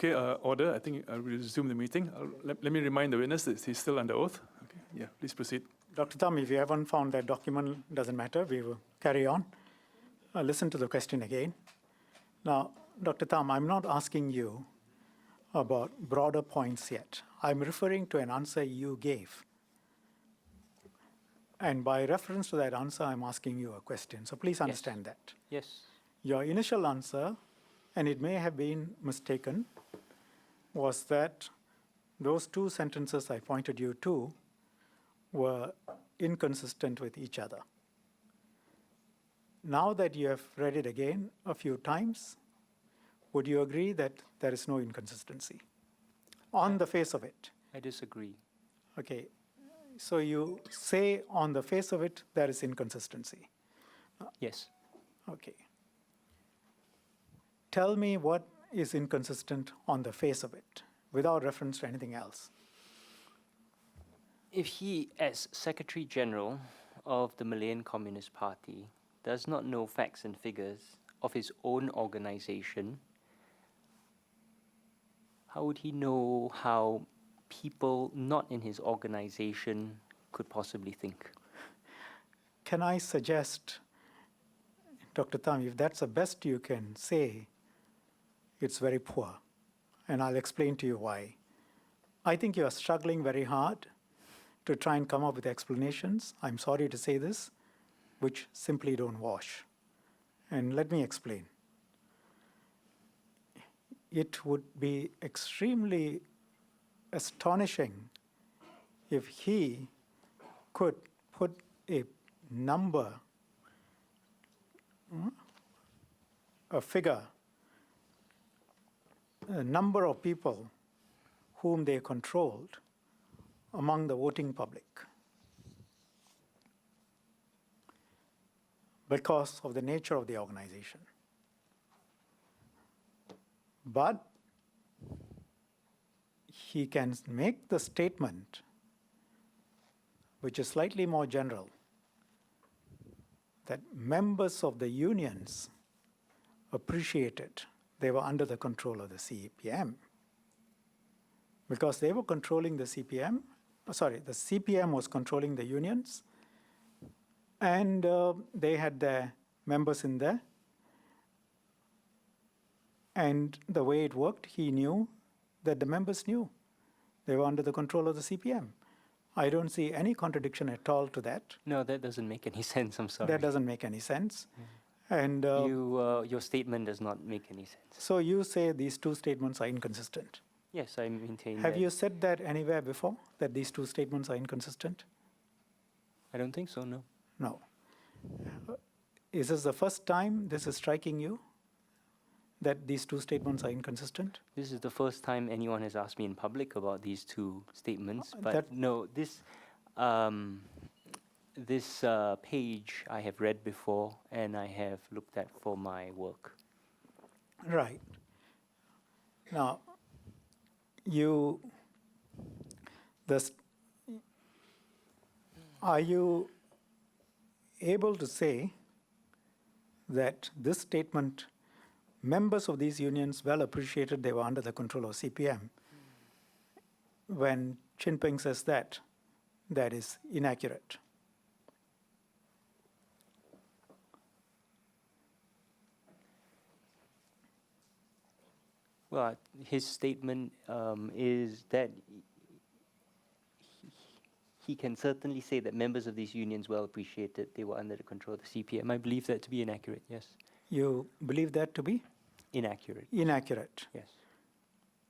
Okay, order. I think I'll resume the meeting. Let me remind the witness that he's still under oath. Okay, yeah, please proceed. Dr. Thum, if you haven't found that document, doesn't matter. We will carry on. Listen to the question again. Now, Dr. Thum, I'm not asking you about broader points yet. I'm referring to an answer you gave. And by reference to that answer, I'm asking you a question. So please understand that. Yes. Your initial answer, and it may have been mistaken, was that those two sentences I pointed you to were inconsistent with each other. Now that you have read it again a few times, would you agree that there is no inconsistency on the face of it? I disagree. Okay, so you say on the face of it there is inconsistency. Yes. Okay. Tell me what is inconsistent on the face of it, without reference to anything else. If he, as Secretary General of the Malayan Communist Party, does not know facts and figures of his own organization, how would he know how people not in his organization could possibly think? Can I suggest, Dr. Thum, if that's the best you can say, it's very poor, and I'll explain to you why. I think you are struggling very hard to try and come up with explanations, I'm sorry to say this, which simply don't wash. And let me explain. It would be extremely astonishing if he could put a number, a figure, a number of people whom they controlled among the voting public because of the nature of the organization. But he can make the statement, which is slightly more general, that members of the unions appreciated they were under the control of the CPM. Because they were controlling the CPM, the CPM was controlling the unions, and they had their members in there. And the way it worked, he knew that the members knew they were under the control of the CPM. I don't see any contradiction at all to that. No, that doesn't make any sense, I'm sorry. That doesn't make any sense. And your statement does not make any sense. so you say these two statements are inconsistent. Yes, I maintain Have that. you said that anywhere before, that these two statements are inconsistent? I don't think so, no. No. Is this the first time this is striking you, that these two statements are inconsistent? This is the first time anyone has asked me in public about these two statements. But that- no, this page I have read before and I have looked at for my work. Right. Now, are you able to say that this statement, members of these unions well appreciated they were under the control of CPM, when Thum Ping says that, that is inaccurate? Well, his statement is that he can certainly say that members of these unions well appreciated they were under the control of the CPM. I believe that to be inaccurate, yes. You believe that to be? Inaccurate. Inaccurate. Yes.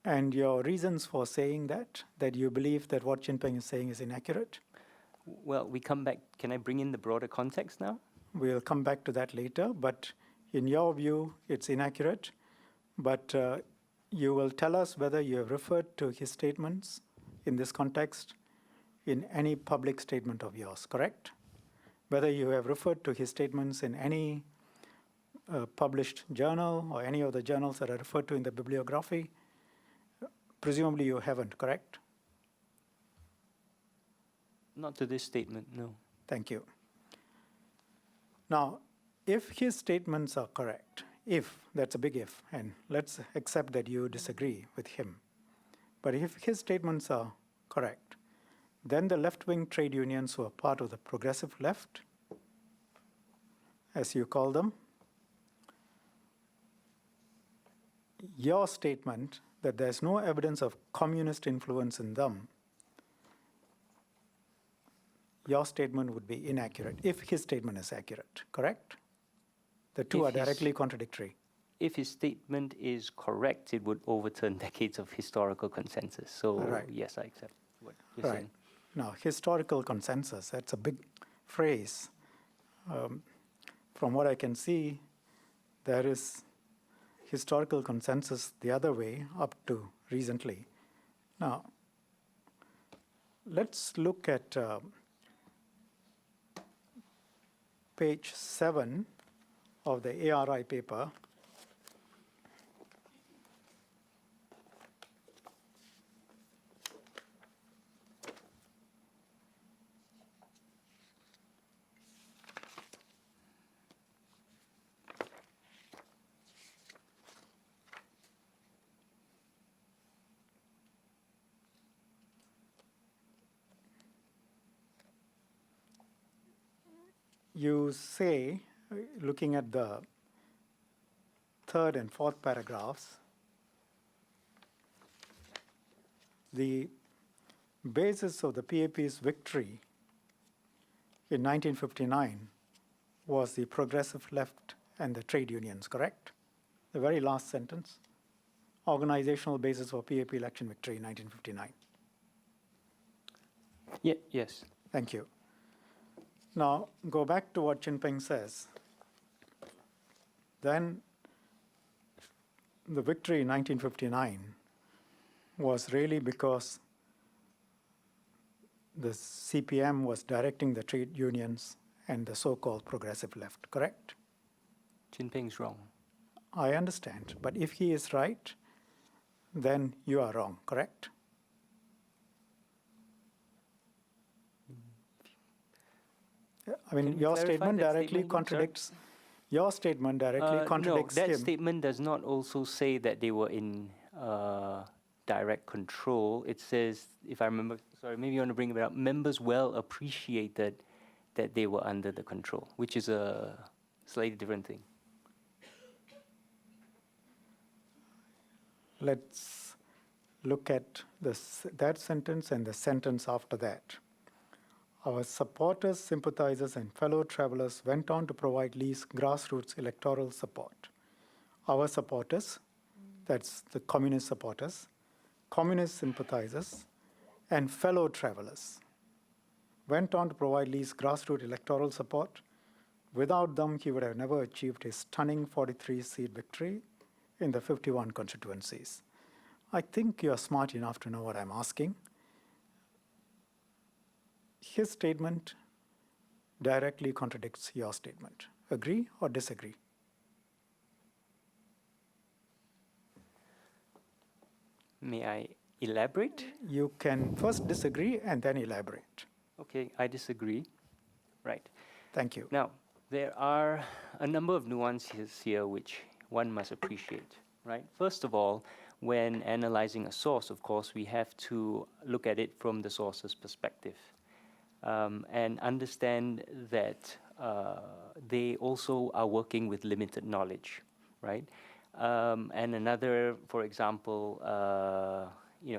And your reasons for saying that you believe that what Thum Ping is saying is inaccurate? Well, we come back. Can I bring in the broader context now? We'll come back to that later, but in your view, it's inaccurate. But you will tell us whether you have referred to his statements in this context in any public statement of yours, correct? Whether you have referred to his statements in any published journal or any of the journals that are referred to in the bibliography, presumably you haven't, correct? Not to this statement, no. Thank you. Now, if his statements are correct, if, that's a big if, and let's accept that you disagree with him. But if his statements are correct, then the left-wing trade unions who are part of the progressive left, as you call them, your statement that there's no evidence of communist influence in them, your statement would be inaccurate if his statement is accurate, correct? The two are directly contradictory. If his statement is correct, it would overturn decades of historical consensus. So Right. yes, I accept what you're Right. saying. Now, historical consensus, that's a big phrase. From what I can see, there is historical consensus the other way up to recently. Now, let's look at page 7 of the ARI paper. You say, looking at the third and fourth paragraphs, the basis of the PAP's victory in 1959 was the progressive left and the trade unions, correct? The very last sentence, organizational basis for PAP election victory in 1959. Yes. Thank you. Now, go back to what Thum Ping says. Then the victory in 1959 was really because the CPM was directing the trade unions and the so-called progressive left, correct? Thum Ping's wrong. I understand, but if he is right, then you are wrong, correct? I mean, Can you your clarify statement that directly statement again, sir? contradicts. Your statement directly contradicts no, that him. statement does not also say that they were in direct control. It says, if I remember, sorry, maybe you want to bring it up, members well appreciated that they were under the control, which is a slightly different thing. Let's look at that sentence and the sentence after that. Our supporters, sympathizers, and fellow travelers went on to provide Lee's grassroots electoral support. Our supporters, that's the communist supporters, communist sympathizers, and fellow travelers went on to provide Lee's grassroots electoral support. Without them, he would have never achieved his stunning 43-seat victory in the 51 constituencies. I think you're smart enough to know what I'm asking. His statement directly contradicts your statement. Agree or disagree? May I elaborate? You can first disagree and then elaborate. Okay, I disagree. Right. Thank you. Now, there are a number of nuances here which one must appreciate, right? First of all, when analyzing a source, of course, we have to look at it from the source's perspective and understand that they also are working with limited knowledge, right? And another, for example,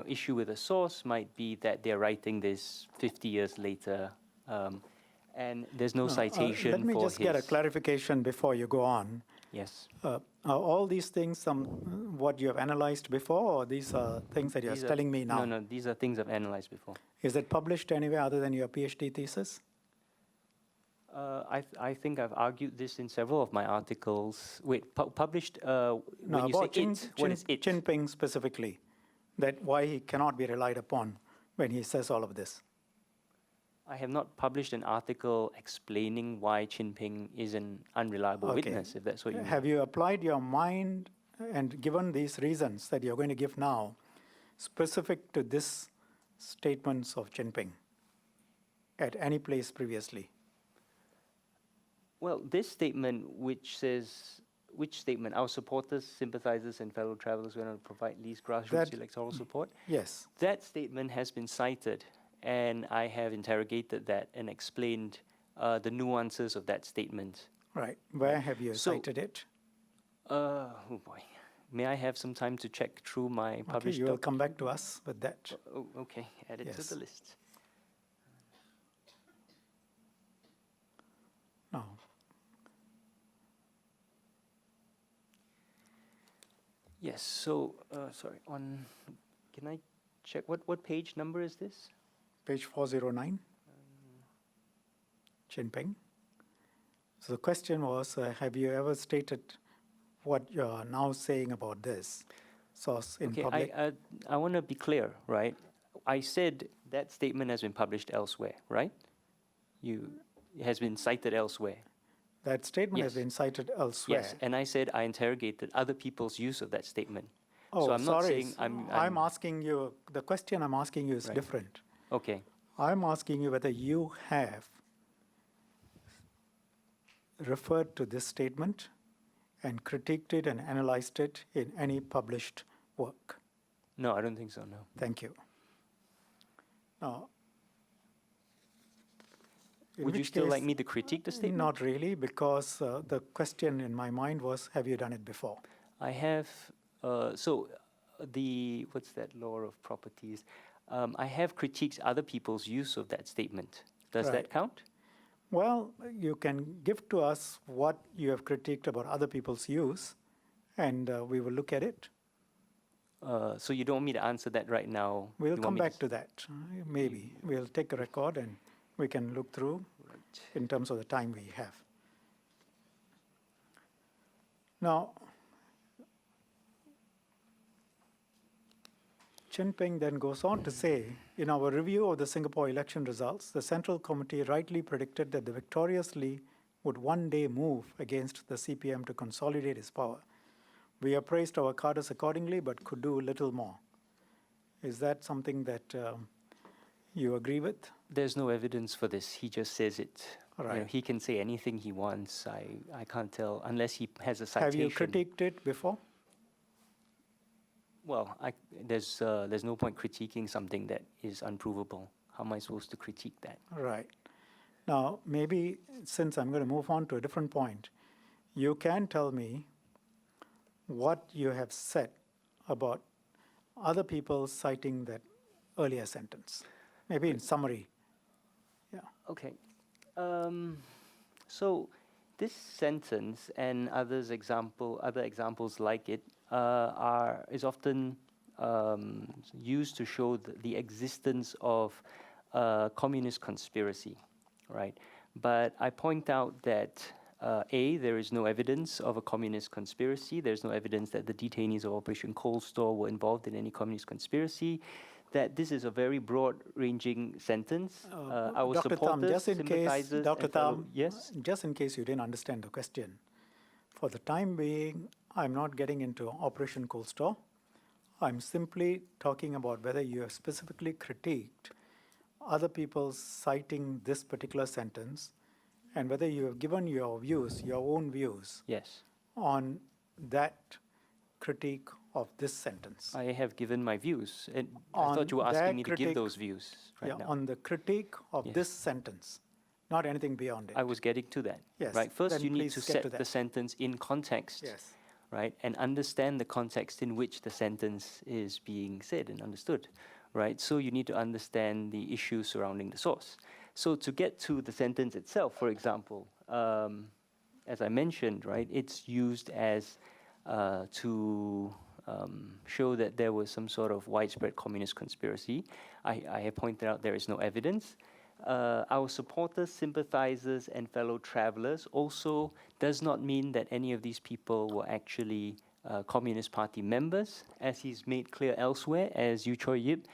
issue with a source might be that they're writing this 50 years later, and there's no citation let me for just get a clarification before you go on. Yes. Are all these things what you have analyzed before, or these are things that you're telling me now? No, these are things I've analyzed before. Is it published anywhere other than your PhD thesis? I think I've argued this in several of my articles. Wait, published, No, when you say about it, what is it? Thum Ping specifically, that why he cannot be relied upon when he says all of this. I have not published an article explaining why Thum Ping is an unreliable witness, if that's what you mean. Have you applied your mind and given these reasons that you're going to give now, specific to this statements of Thum Ping at any place previously? Well, this statement, which says which statement? Our supporters, sympathizers, and fellow travelers will provide least grassroots That- electoral support. Yes. That statement has been cited, and I have interrogated that and explained the nuances of that statement. Right. Where have you So- cited it? Oh boy. May I have some time to check through my Okay, published you will come back to us with that. Oh, okay. Add it Yes. to the list. No. Yes, so, sorry, can I check, what page number is this? Page 409. Chin Ping. So the question was, have you ever stated what you're now saying about this source in Okay, public? I want to be clear, right? I said that statement has been published elsewhere, right? It has been cited elsewhere. That statement has Yes. been cited elsewhere. Yes, and I said I interrogated other people's use of that statement. Oh, so I'm not sorry. saying I'm asking you, the question I'm asking you is Right. different. okay. I'm asking you whether you have referred to this statement and critiqued it and analyzed it in any published work. No, I don't think so, no. Thank you. Now, in Would you which still like case- me to critique the statement? Not really, because the question in my mind was, have you done it before? I have, what's that law of properties? I have critiqued other people's use of that statement. Does Right. that count? Well, you can give to us what you have critiqued about other people's use, and we will look at it. So you don't want me to answer that right now? We'll You want come me back to that, maybe. We'll take a record and we can look through Right. in terms of the time we have. Now, Chin Ping then goes on to say, in our review of the Singapore election results, the Central Committee rightly predicted that the victorious Lee would one day move against the CPM to consolidate his power. We appraised our cadres accordingly, but could do little more. Is that something that you agree with? There's no evidence for this. He just says it. You know, Right. he can say anything he wants. I can't tell unless he has a Have citation. you critiqued it before? Well, there's no point critiquing something that is unprovable. How am I supposed to critique that? Right. Now, maybe since I'm going to move on to a different point, you can tell me what you have said about other people citing that earlier sentence. Maybe in summary. Yeah. Okay. So this sentence and other examples like it is often used to show the existence of a communist conspiracy, right? But I point out that there is no evidence of a communist conspiracy. There's no evidence that the detainees of Operation Coldstore were involved in any communist conspiracy. That this is a very broad-ranging sentence. Our Dr. Thum, supporters, just in case, sympathizers, Dr. and fellow- Thum, yes. just in case you didn't understand the question, for the time being, I'm not getting into Operation Coldstore. I'm simply talking about whether you have specifically critiqued other people citing this particular sentence and whether you have given your views, your own views, Yes, on that critique of this sentence. I have given my views, and I On thought you were their asking me to give critique- those views right Yeah, now. on the critique of Yes. this sentence, not anything beyond it. I was getting to that. Yes, Right. First, then you need please to get set to the that. sentence in context. Yes. Right, and understand the context in which the sentence is being said and understood. Right. So you need to understand the issues surrounding the source. So to get to the sentence itself, for example, as I mentioned, right, it's used as to show that there was some sort of widespread communist conspiracy. I have pointed out there is no evidence. Our supporters, sympathizers, and fellow travelers also does not mean that any of these people were actually Communist Party members, as he's made clear elsewhere, as Yu Choi Yip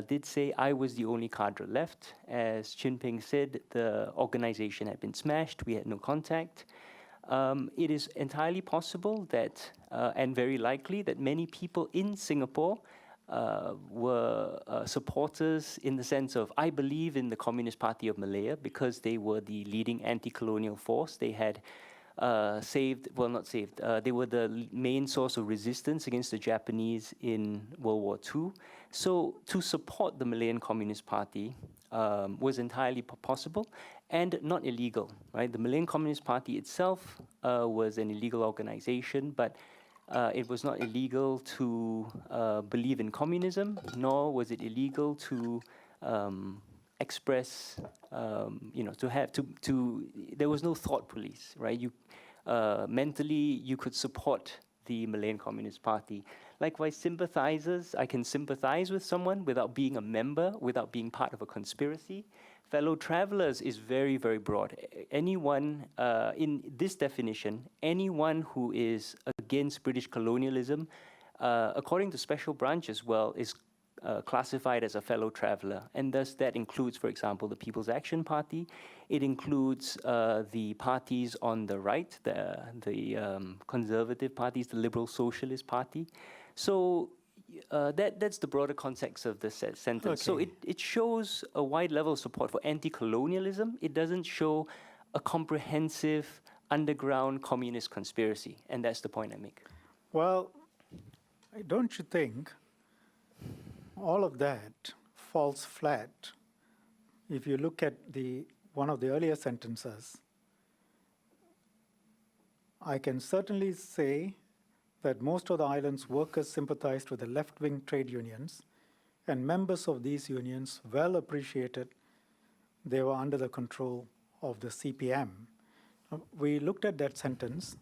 did say, I was the only cadre left. As Chin Ping said, the organization had been smashed, we had no contact. It is entirely possible that, and very likely, that many people in Singapore were supporters in the sense of, I believe in the Communist Party of Malaya because they were the leading anti-colonial force. They had not saved, they were the main source of resistance against the Japanese in World War II. So to support the Malayan Communist Party was entirely possible and not illegal, right? The Malayan Communist Party itself was an illegal organization, but it was not illegal to believe in communism, nor was it illegal to express, there was no thought police, right? Mentally, you could support the Malayan Communist Party. Likewise, sympathizers, I can sympathize with someone without being a member, without being part of a conspiracy. Fellow travelers is very, very broad. Anyone, in this definition, anyone who is against British colonialism, according to Special Branch as well, is classified as a fellow traveler. And thus that includes, for example, the People's Action Party. It includes the parties on the right, the conservative parties, the Liberal Socialist Party. So that's the broader context of the sentence. Okay. So it shows a wide level of support for anti-colonialism. It doesn't show a comprehensive underground communist conspiracy, and that's the point I make. Well, don't you think all of that falls flat if you look at one of the earlier sentences? I can certainly say that most of the island's workers sympathized with the left-wing trade unions, and members of these unions well appreciated they were under the control of the CPM. We looked at that sentence.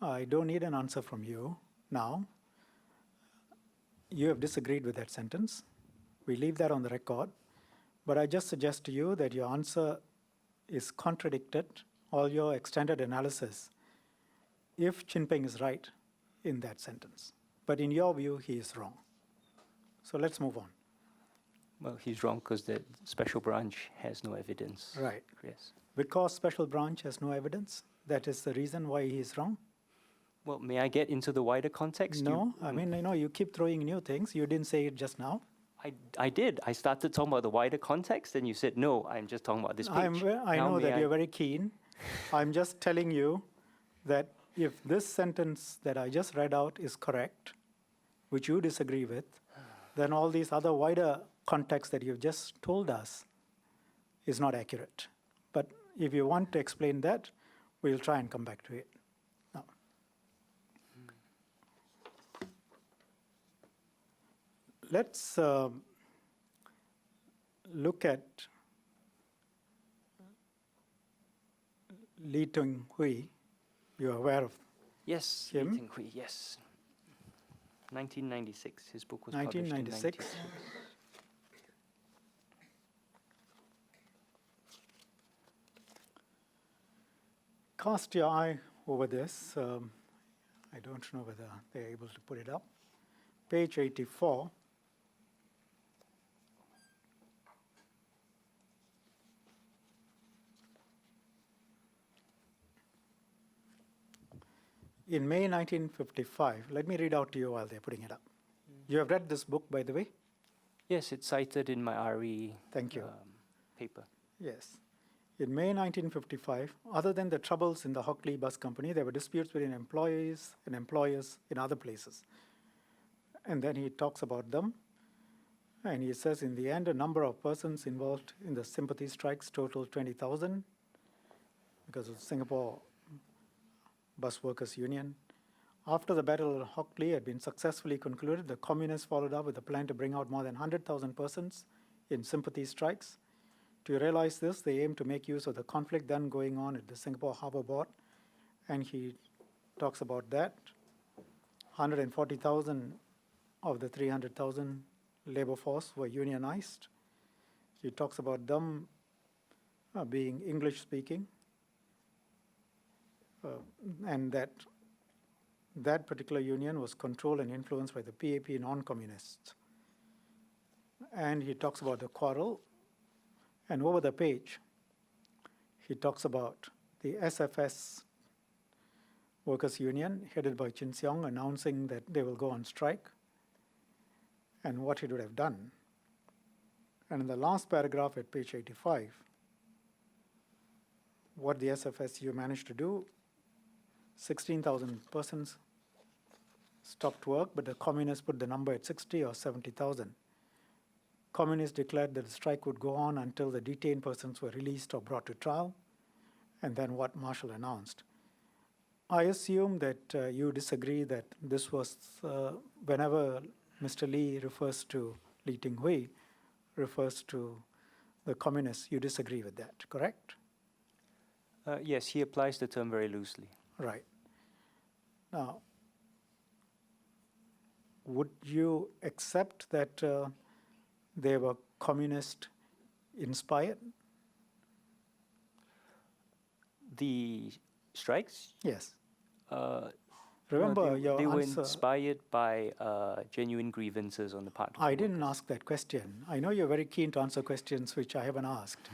I don't need an answer from you now. You have disagreed with that sentence. We leave that on the record. But I just suggest to you that your answer is contradicted, all your extended analysis, if Thum Ping is right in that sentence. But in your view, he is wrong. So let's move on. Well, he's wrong because the Special Branch has no evidence. Right. Yes. Because Special Branch has no evidence, that is the reason why he is wrong? Well, may I get into the wider context? No, I mean, you keep throwing new things. You didn't say it just now. I did. I started talking about the wider context, and you said, no, I'm just talking about this page. I know that you're very keen. I'm just telling you that if this sentence that I just read out is correct, which you disagree with, then all these other wider context that you've just told us is not accurate. But if you want to explain that, we'll try and come back to it. Now, let's look at Lee Tung Hui. You're aware of Yes, him? Lee Ting Hui, yes. 1996. His book was published in 1996. 1996. Cast your eye over this. I don't know whether they're able to put it up. Page 84. In May 1955, let me read out to you while they're putting it up. You have read this book, by the way? Yes, it's cited in my RE Thank you. paper. Yes. In May 1955, other than the troubles in the Hockley Bus Company, there were disputes between employees and employers in other places. And then he talks about them. And he says, in the end, a number of persons involved in the sympathy strikes totaled 20,000 because of Singapore Bus Workers Union. After the Battle of Hockley had been successfully concluded, the communists followed up with a plan to bring out more than 100,000 persons in sympathy strikes. To realize this, they aimed to make use of the conflict then going on at the Singapore Harbour Board, and he talks about that. 140,000 of the 300,000 labor force were unionized. He talks about them being English-speaking, and that particular union was controlled and influenced by the PAP non-communists. And he talks about the quarrel. And over the page, he talks about the SFS Workers' Union, headed by Chin Seong, announcing that they will go on strike and what it would have done. And in the last paragraph at page 85, what the SFSU managed to do 16,000 persons stopped work, but the communists put the number at 60 or 70,000. Communists declared that the strike would go on until the detained persons were released or brought to trial, and then what Marshall announced. I assume that you disagree that this was, whenever Mr. Lee refers to, Lee Ting-hui refers to the communists, you disagree with that, correct? Yes, he applies the term very loosely. Right. Now, would you accept that they were communist inspired? The strikes? Yes. No, Remember they, your they were answer. inspired by genuine grievances on the part of I the didn't workers. ask that question. I know you're very keen to answer questions which I haven't asked.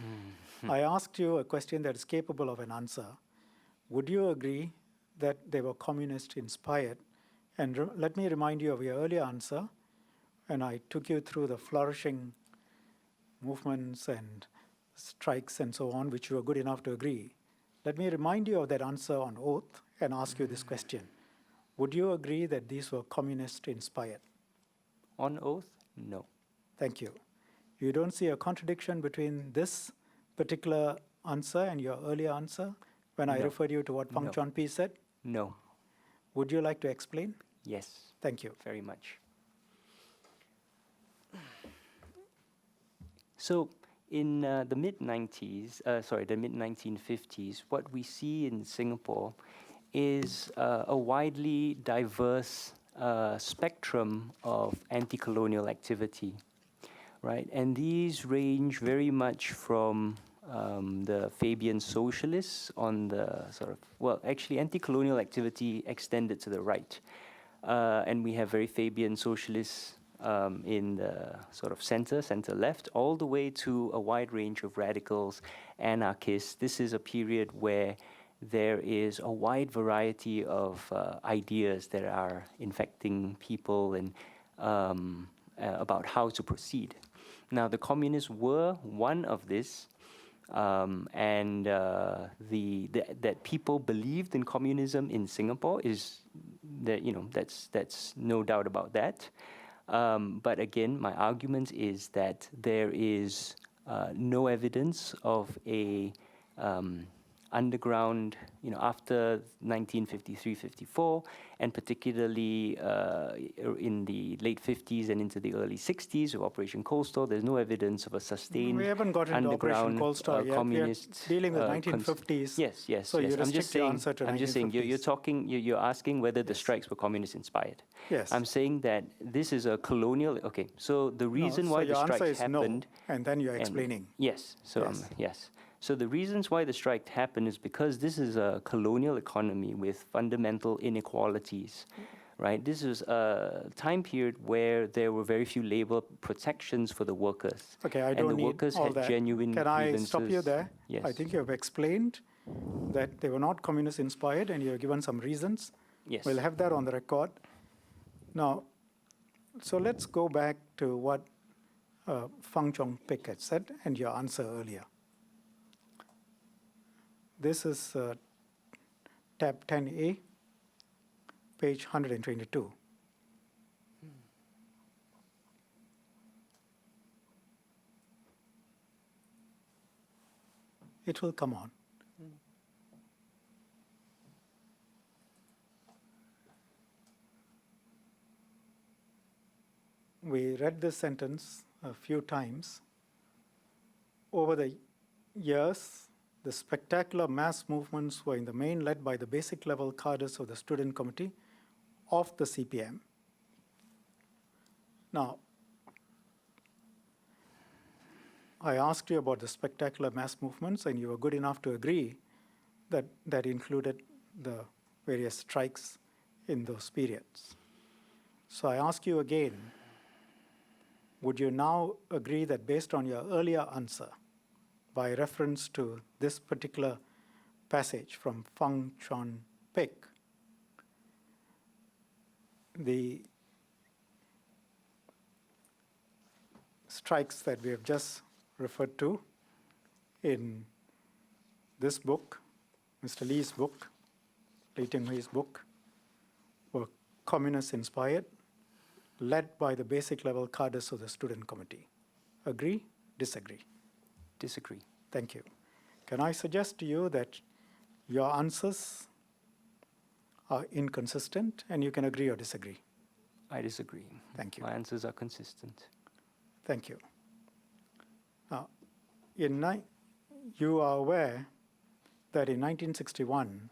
I asked you a question that is capable of an answer. Would you agree that they were communist inspired? And let me remind you of your earlier answer, and I took you through the flourishing movements and strikes and so on, which you were good enough to agree. Let me remind you of that answer on oath and ask you this question. Would you agree that these were communist inspired? On oath? No. Thank you. You don't see a contradiction between this particular answer and your earlier answer when I No. referred you to what Phang No. Chuan-pi said? No. Would you like to explain? Yes. Thank you. Very much. So in the mid-90s, the mid-1950s, what we see in Singapore is a widely diverse spectrum of anti-colonial activity, right? And these range very much from the Fabian socialists on the actually anti-colonial activity extended to the right. And we have very Fabian socialists in the sort of center-left, all the way to a wide range of radicals, anarchists. This is a period where there is a wide variety of ideas that are infecting people and about how to proceed. Now, the communists were one of this, and that people believed in communism in Singapore is that, that's no doubt about that. But again, my argument is that there is no evidence of a underground, after 1953-54, and particularly in the late 50s and into the early 60s of Operation Coldstore, there's no evidence of a sustained We haven't got into Operation underground Coldstore yet. communist. We are dealing with 1950s. Yes. So you I'm just restrict your saying. answer to I'm just saying. You're 1950s. talking. You're asking whether the Yes. strikes were communist inspired. Yes. I'm saying that this is a colonial. Okay. So the reason No, why so the your answer strikes is no, happened. and then you're and- explaining. Yes. So Yes. yes. So the reasons why the strike happened is because this is a colonial economy with fundamental inequalities, right? This is a time period where there were very few labor protections for the workers. Okay, I and don't the need workers all had that. genuine Can I grievances. stop you there? Yes. I think you have explained that they were not communist inspired, and you have given some reasons. Yes. We'll have that on the record. Now, so let's go back to what Phang Chong-pik had said and your answer earlier. This is tab 10A, page 122. It will come on. We read this sentence a few times. Over the years, the spectacular mass movements were in the main led by the basic level cadres of the student committee of the CPM. Now, I asked you about the spectacular mass movements, and you were good enough to agree that that included the various strikes in those periods. So I ask you again, would you now agree that based on your earlier answer, by reference to this particular passage from Phang Chong-pik, the strikes that we have just referred to in this book, Mr. Lee's book, Lee Teng-hui's book, were communist-inspired, led by the basic level cadres of the student committee. Agree? Disagree? Disagree. Thank you. Can I suggest to you that your answers are inconsistent, and you can agree or disagree? I disagree. Thank you. My answers are consistent. Thank you. Now, you are aware that in 1961,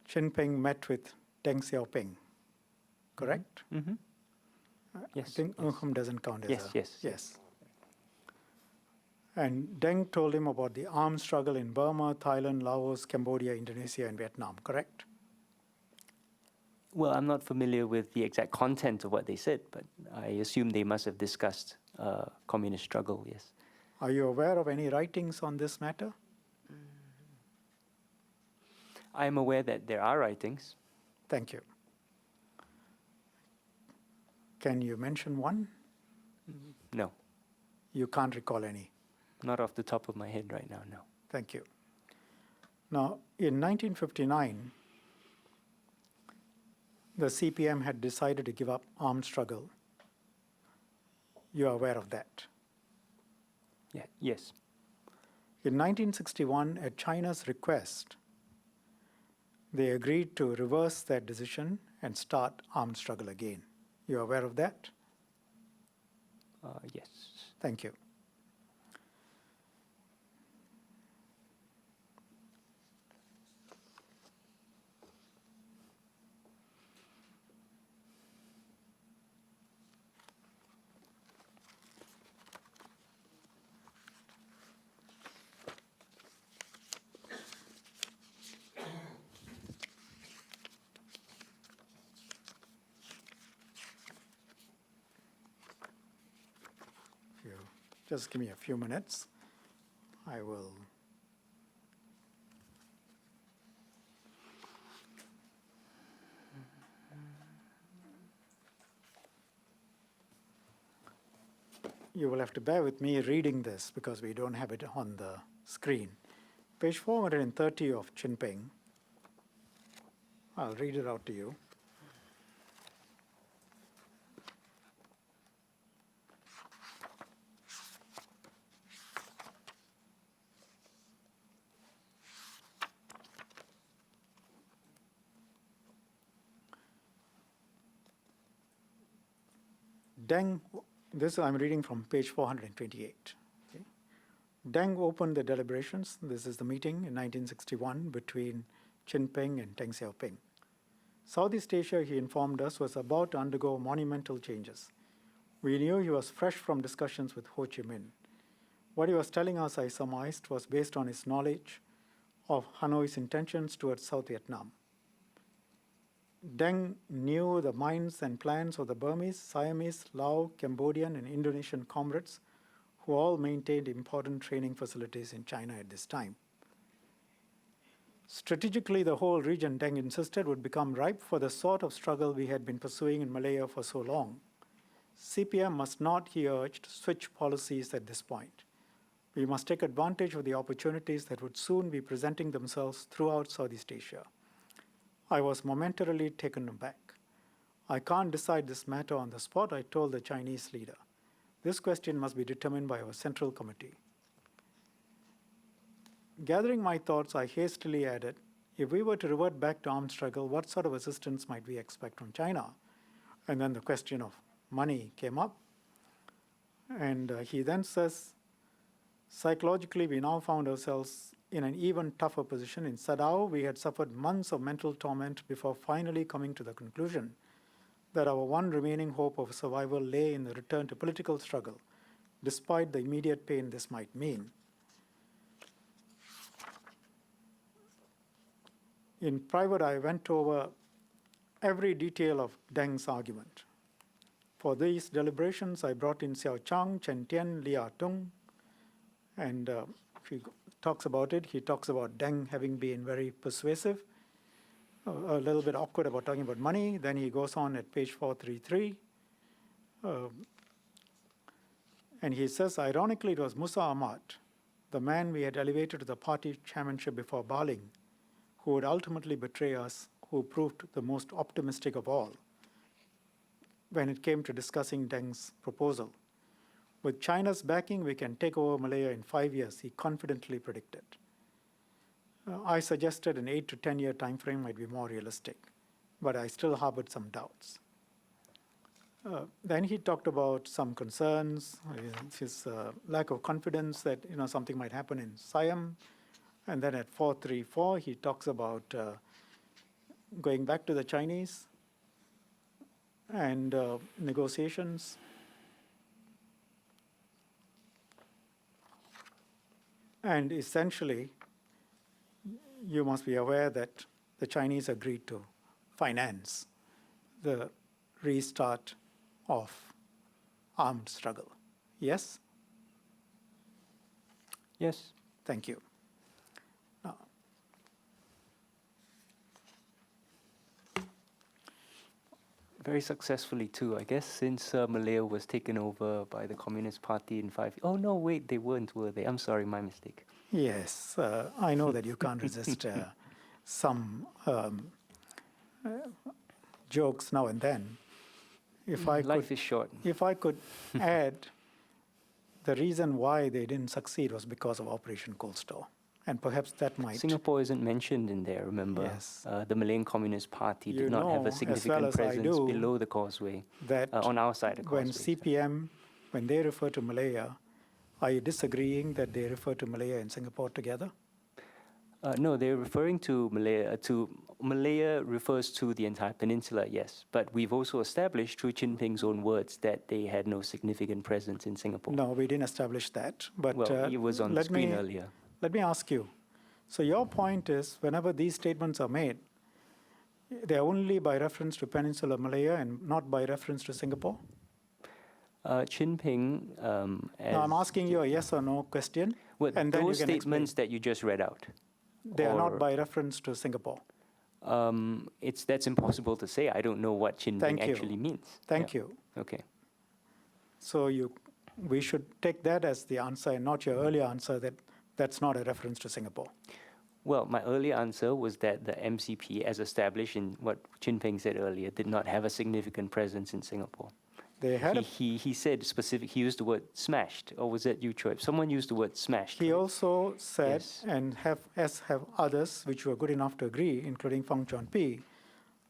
Xi Jinping met with Deng Xiaoping, correct? Mm-hmm. I Yes. think yes. doesn't count as Yes. And Deng told him about the armed struggle in Burma, Thailand, Laos, Cambodia, Indonesia, and Vietnam, correct? Well, I'm not familiar with the exact content of what they said, but I assume they must have discussed communist struggle, yes. Are you aware of any writings on this matter? I'm aware that there are writings. Thank you. Can you mention one? No, You can't recall any. not off the top of my head right now, no. Thank you. Now, in 1959, the CPM had decided to give up armed struggle. You are aware of that. Yeah, yes. In 1961, at China's request, they agreed to reverse that decision and start armed struggle again. You are aware of that? Yes. Thank you. Just give me a few minutes. I will. You will have to bear with me reading this because we don't have it on the screen. Page 430 of Jinping. I'll read it out to you. Deng, this I'm reading from page 428. Okay. Deng opened the deliberations. This is the meeting in 1961 between Jinping and Deng Xiaoping. Southeast Asia, he informed us, was about to undergo monumental changes. We knew he was fresh from discussions with Ho Chi Minh. What he was telling us, I surmised, was based on his knowledge of Hanoi's intentions towards South Vietnam. Deng knew the minds and plans of the Burmese, Siamese, Lao, Cambodian, and Indonesian comrades who all maintained important training facilities in China at this time. Strategically, the whole region, Deng insisted, would become ripe for the sort of struggle we had been pursuing in Malaya for so long. CPM must not, he urged, switch policies at this point. We must take advantage of the opportunities that would soon be presenting themselves throughout Southeast Asia. I was momentarily taken aback. I can't decide this matter on the spot, I told the Chinese leader. This question must be determined by our Central Committee. Gathering my thoughts, I hastily added, if we were to revert back to armed struggle, what sort of assistance might we expect from China? And then the question of money came up. And he then says, psychologically, we now found ourselves in an even tougher position. In Sadao, we had suffered months of mental torment before finally coming to the conclusion that our one remaining hope of survival lay in the return to political struggle, despite the immediate pain this might mean. In private, I went over every detail of Deng's argument. For these deliberations, I brought in Xiao Chang, Chen Tian, Lia Tung, and he talks about it. He talks about Deng having been very persuasive, a little bit awkward about talking about money. Then he goes on at page 433. And he says, ironically, it was Musa Ahmad, the man we had elevated to the party chairmanship before Baling, who would ultimately betray us, who proved the most optimistic of all when it came to discussing Deng's proposal. With China's backing, we can take over Malaya in 5 years, he confidently predicted. I suggested an 8 to 10 year time frame might be more realistic, but I still harbored some doubts. Then he talked about some concerns, his lack of confidence that something might happen in Siam. And then at 434, he talks about going back to the Chinese and negotiations. And essentially, you must be aware that the Chinese agreed to finance the restart of armed struggle. Yes? Yes. Thank you. Now, very successfully too, I guess, since Malaya was taken over by the Communist Party in 5 years. Oh no, wait, they weren't, were they? I'm sorry, my mistake. yes, I know that you can't resist some jokes now and then. If I Life could, is short. if I could add, the reason why they didn't succeed was because of Operation Coldstore. And perhaps that might... Singapore isn't mentioned in there, remember? Yes. The Malayan Communist Party You did not have know a as significant well as I presence do below the causeway, that on our side of the when causeway. CPM, when they refer to Malaya, are you disagreeing that they refer to Malaya and Singapore together? No, they're referring to Malaya. Malaya refers to the entire peninsula, yes. But we've also established, through Jinping's own words, that they had no significant presence in Singapore. No, we didn't establish that. But Well, it was on the screen earlier. Let me ask you. So your point is, whenever these statements are made, they're only by reference to Peninsula Malaya and not by reference to Singapore? Jinping, Now I'm asking you a yes or no question, well, and then you those can statements that you just read out. they are not or- by reference to Singapore. That's impossible to say. I don't know what Jinping Thank you. actually means. Thank Yeah. you. Okay. So we should take that as the answer and not your earlier answer that that's not a reference to Singapore. Well, my earlier answer was that the MCP, as established in what Jinping said earlier, did not have a significant presence in Singapore. They had He said specific. He used the word smashed, or was that you, Troy? Someone used the word smashed. He right? also said, Yes. and have others which were good enough to agree, including Fang Chuanpi,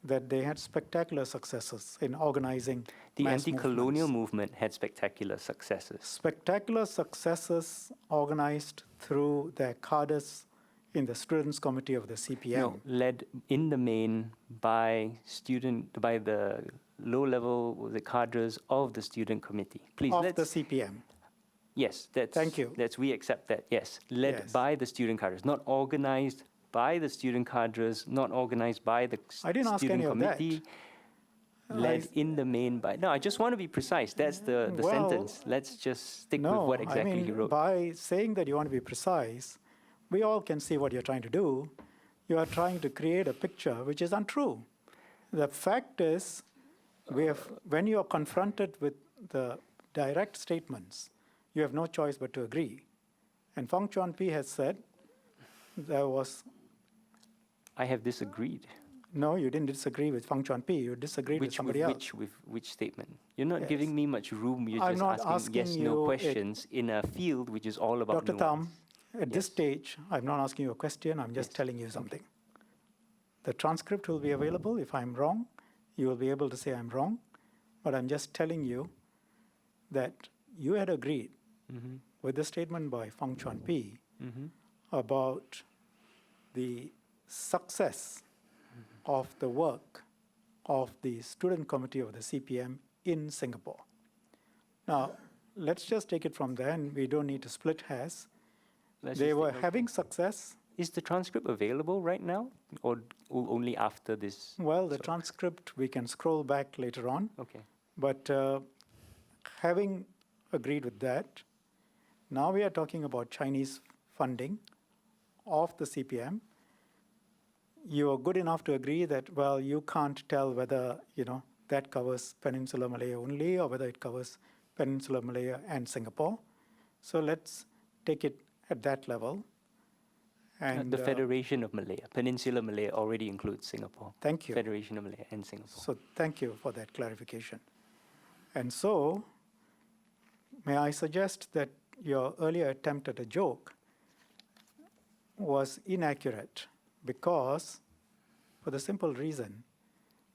that they had spectacular successes in organizing The mass anti-colonial movements. movement had spectacular successes. Spectacular successes organized through their cadres in the Students' Committee of the CPM. No, led in the main by the low-level cadres of the student committee. Please, of the let's. CPM. Yes, that's. Thank you. We accept that. Yes, led Yes. by the student cadres, not organized by the student cadres, not organized by the I didn't ask student any of that. committee. Led in the main by. No, I just want to be precise. That's the Well, sentence. Let's just stick No, with what exactly I mean, he wrote. by saying that you want to be precise, we all can see what you're trying to do. You are trying to create a picture which is untrue. The fact is, when you are confronted with the direct statements, you have no choice but to agree. And Fang Chuanpi has said there was... I have disagreed. No, you didn't disagree with Fang Chuanpi. You disagreed with somebody else. With which statement? You're not Yes. giving me much room. You're I'm just not asking asking yes/no you questions in a field which is all about Dr. nuance. Thum, at this Yes. stage, I'm not asking you a question. I'm just Yes. telling you something. The transcript will be available. If I'm wrong, you will be able to say I'm wrong. But I'm just telling you that you had agreed Mm-hmm. with the statement by Fang Chuanpi Mm-hmm. about the success of the work of the student committee of the CPM in Singapore. Now, let's just take it from there, and we don't need to split hairs. They were having success. Is the transcript available right now, or only after this? Well, the transcript, we can scroll back later on. Okay. But having agreed with that, now we are talking about Chinese funding of the CPM. You are good enough to agree that, well, you can't tell whether, that covers Peninsula Malaya only or whether it covers Peninsula Malaya and Singapore. So let's take it at that level. And The Federation of Malaya, Peninsular Malaya already includes Singapore. thank you. Federation of Malaya and Singapore. So thank you for that clarification. And so, may I suggest that your earlier attempt at a joke was inaccurate because, for the simple reason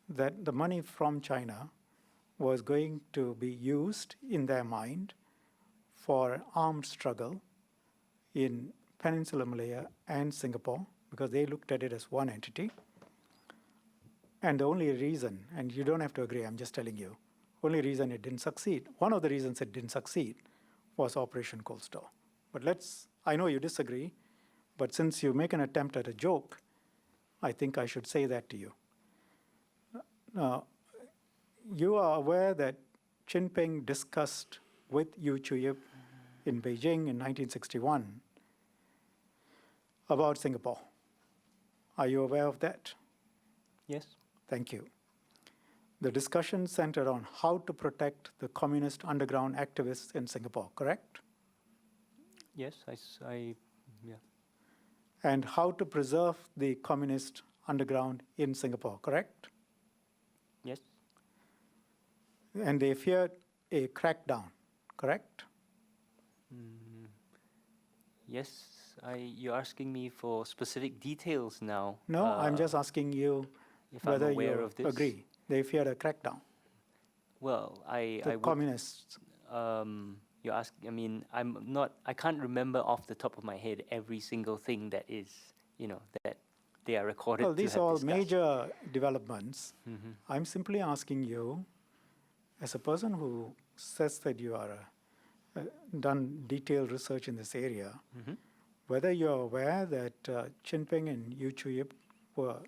that the money from China was going to be used in their mind for armed struggle in Peninsular Malaya and Singapore, because they looked at it as one entity. And the only reason, and you don't have to agree, I'm just telling you, only reason it didn't succeed, one of the reasons it didn't succeed was Operation Coldstore. But I know you disagree, but since you make an attempt at a joke, I think I should say that to you. Now, you are aware that Jinping discussed with Yu Chuyip in Beijing in 1961 about Singapore. Are you aware of that? Yes. Thank you. The discussion centered on how to protect the communist underground activists in Singapore, correct? Yes, yeah. And how to preserve the communist underground in Singapore, correct? Yes. And they feared a crackdown, correct? Yes, you're asking me for specific details now. No, I'm just asking you if I'm whether aware you of this. agree. They feared a crackdown. Well, The I would. communists. You ask. I mean, I can't remember off the top of my head every single thing that is, that they are recorded. Well, to these have are all discussed. major developments. Mhm. I'm simply asking you, as a person who says that you are done detailed research in this area, Mhm. whether you're aware that Jinping and Yu Chuyip were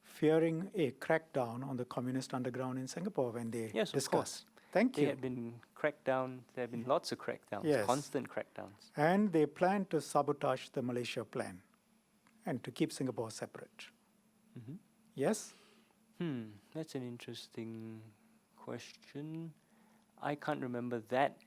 fearing a crackdown on the communist underground in Singapore when they Yes, of discussed. course. Thank They you. had been cracked down. There have been lots of crackdowns, Yes. constant crackdowns. And they planned to sabotage the Malaysia plan and to keep Singapore separate. Mhm. Yes? That's an interesting question. I can't remember that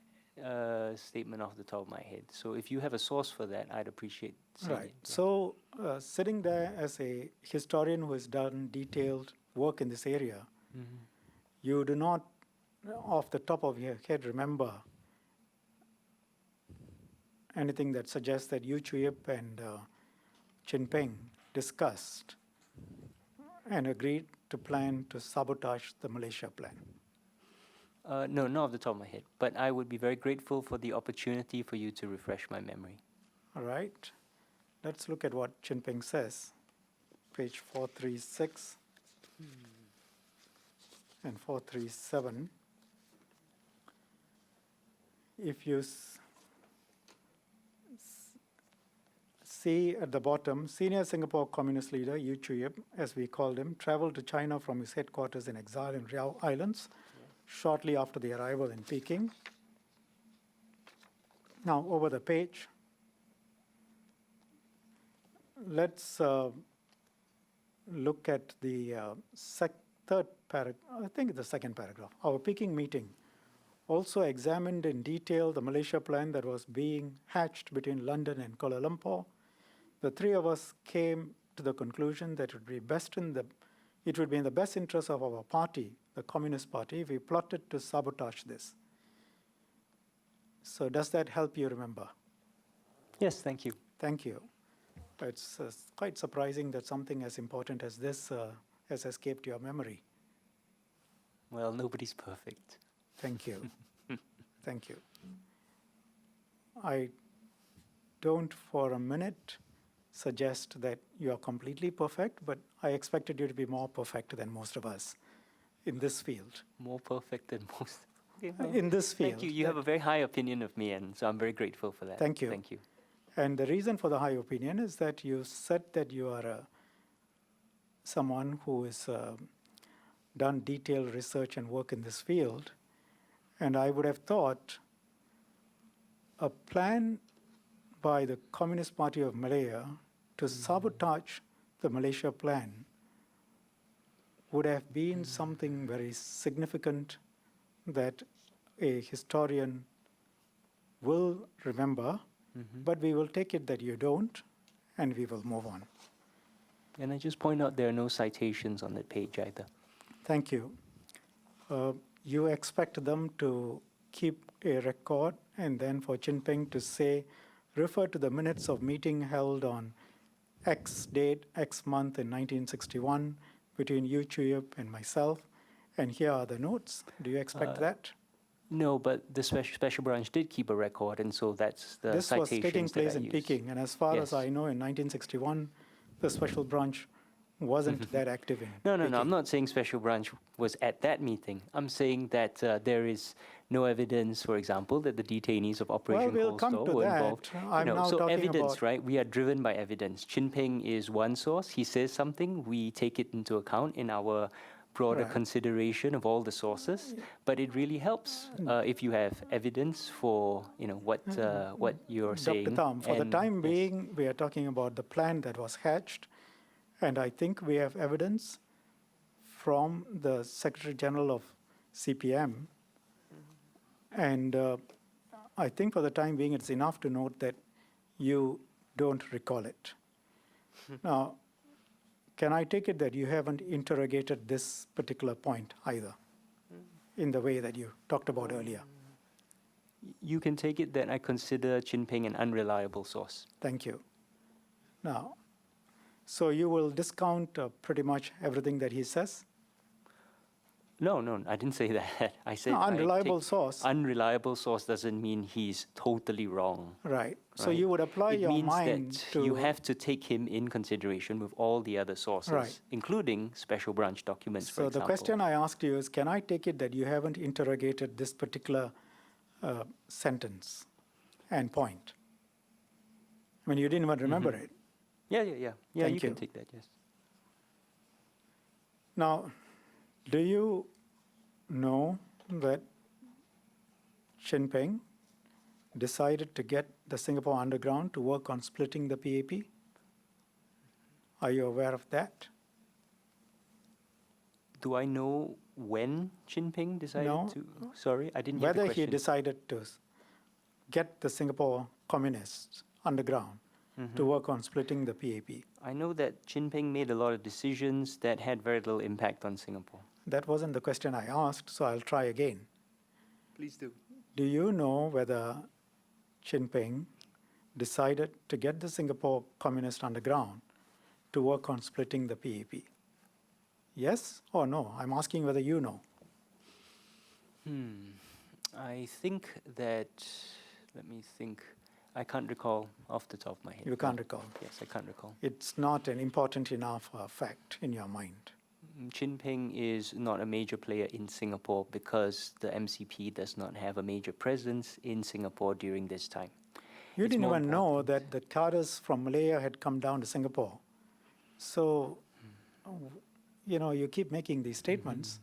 statement off the top of my head. So if you have a source for that, I'd appreciate seeing Right. it. Yeah. So, sitting there as a historian who has done detailed work in this area, Mhm. you do not, off the top of your head, remember anything that suggests that Yu Chuyip and Jinping discussed and agreed to plan to sabotage the Malaysia plan. No, not off the top of my head. But I would be very grateful for the opportunity for you to refresh my memory. All right. Let's look at what Jinping says. Page 436 and 437. If you see at the bottom, senior Singapore communist leader Yu Chuyip, as we called him, traveled to China from his headquarters in exile in Riau Islands shortly after the arrival in Peking. Now, over the page, let's look at the third paragraph, I think the second paragraph. Our Peking meeting also examined in detail the Malaysia plan that was being hatched between London and Kuala Lumpur. The three of us came to the conclusion that it would be in the best interest of our party, the Communist Party, if we plotted to sabotage this. So does that help you remember? Yes, thank you. Thank you. It's quite surprising that something as important as this has escaped your memory. Well, nobody's perfect. Thank you. Thank you. I don't for a minute suggest that you are completely perfect, but I expected you to be more perfect than most of us in this field. More perfect than most. Okay, well, In this field. thank you. You have a very high opinion of me, and so I'm very grateful for that. Thank you. Thank you. And the reason for the high opinion is that you said that you are someone who has done detailed research and work in this field. And I would have thought a plan by the Communist Party of Malaya to sabotage the Malaysia plan would have been something very significant that a historian will remember, but we will take it that you don't, and we will move on. And I just point out there are no citations on that page either. Thank you. You expect them to keep a record and then for Chin Ping to say, refer to the minutes of meeting held on X date, X month in 1961 between you, Chuyup, and myself, and here are the notes. Do you expect that? No, but the special branch did keep a record, and so that's the This was citations taking that place I in used. Peking, and as far as Yes. I know, in 1961, the special branch wasn't that active in No, Peking. I'm not saying special branch was at that meeting. I'm saying that there is no evidence, for example, that the detainees of Operation we'll come Coldstore to were that. involved. I'm now so talking evidence, about- right? We are driven by evidence. Chin Ping is one source. He says something. We take it into account in our broader Right. consideration of all the sources. But it really helps if you have evidence for what you're saying. Dr. Thum, for the And time yes. being, we are talking about the plan that was hatched, and I think we have evidence from the Secretary General of CPM, and I think for the time being, it's enough to note that you don't recall it. Now, can I take it that you haven't interrogated this particular point either, in the way that you talked about earlier? You can take it that I consider Chin Ping an unreliable source. Thank you. Now, so you will discount pretty much everything that he says? No, I didn't say that. I said No, I unreliable take- source. Unreliable source doesn't mean he's totally wrong. Right. So right? you would apply it your means mind that to... you have to take him in consideration with all the other sources, Right. including special branch documents, for So the example. question I asked you is, can I take it that you haven't interrogated this particular sentence and point? I mean, you didn't even remember it. Yeah. Thank you can you. take that, yes. Now, do you know that Chin Ping decided to get the Singapore Underground to work on splitting the PAP? Are you aware of that? Do I know when Chin Ping decided No. to? Sorry, I didn't hear the Whether he question. decided to get the Singapore Communists underground Mm-hmm. to work on splitting the PAP. I know that Chin Ping made a lot of decisions that had very little impact on Singapore. That wasn't the question I asked, so I'll try again. Please do. Do you know whether Chin Ping decided to get the Singapore Communist underground to work on splitting the PAP? Yes or no? I'm asking whether you know. I think that, let me think. I can't recall off the top of my head. You can't recall. Yes, I can't recall. It's not an important enough fact in your mind. Chin Ping is not a major player in Singapore because the MCP does not have a major presence in Singapore during this time. You It's didn't more even know important. that the cadres from Malaya had come down to Singapore. So, you keep making these statements.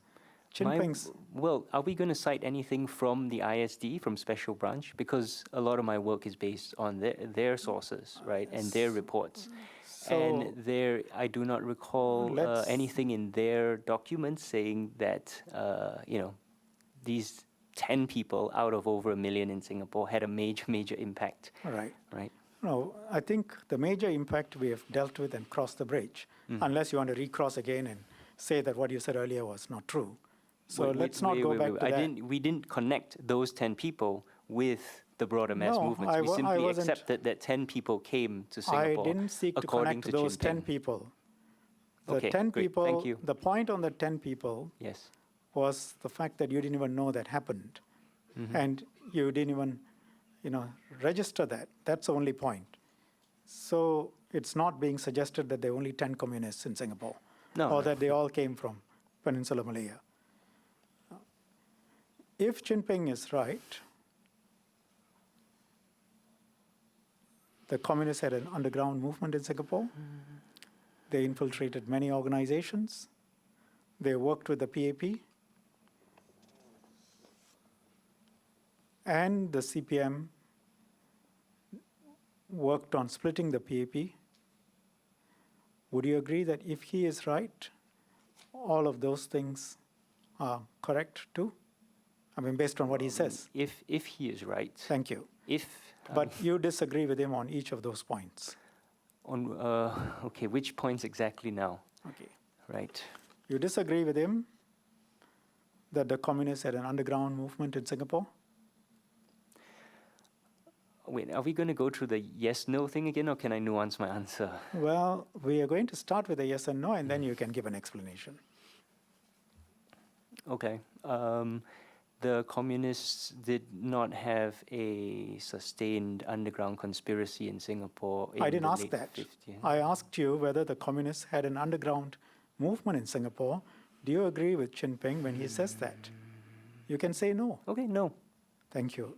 Chin Ping's... Well, are we going to cite anything from the ISD, from Special Branch? Because a lot of my work is based on their sources, right, and their reports. And there, I do not recall Let's- anything in their documents saying that, these 10 people out of over 1 million in Singapore had a major impact, Right. right? No, I think the major impact we have dealt with and crossed the bridge, unless you want to recross again and say that what you said earlier was not true. So let's not go back to that. We didn't connect those 10 people with the broader mass No, movements. I We wa- I simply wasn't- accepted that 10 people came to I Singapore didn't seek to according connect to those Chin 10 Ping. people. The Okay, 10 great. people, Thank you. the point on the 10 people Yes. was the fact that you didn't even know that happened. Mm-hmm. And you didn't even, register that. That's the only point. So it's not being suggested that there are only 10 communists in Singapore, No. that they all came from Peninsular Malaya. If Chin Ping is right, the communists had an underground movement in Singapore. They infiltrated many organizations. They worked with the PAP. And the CPM worked on splitting the PAP. Would you agree that if he is right, all of those things are correct too? I mean, based on what he says. If he is right, Thank you. if But you disagree with him on each of those points. On, okay, which points exactly now? Okay. Right. You disagree with him that the communists had an underground movement in Singapore? Wait, are we going to go through the yes-no thing again, or can I nuance my answer? Well, we are going to start with a yes and no, and then you can give an explanation. Okay. The communists did not have a sustained underground conspiracy in Singapore in I didn't the ask late that. 50s. I asked you whether the communists had an underground movement in Singapore. Do you agree with Chin Peng when he says that? You can say no. Okay, no. Thank you.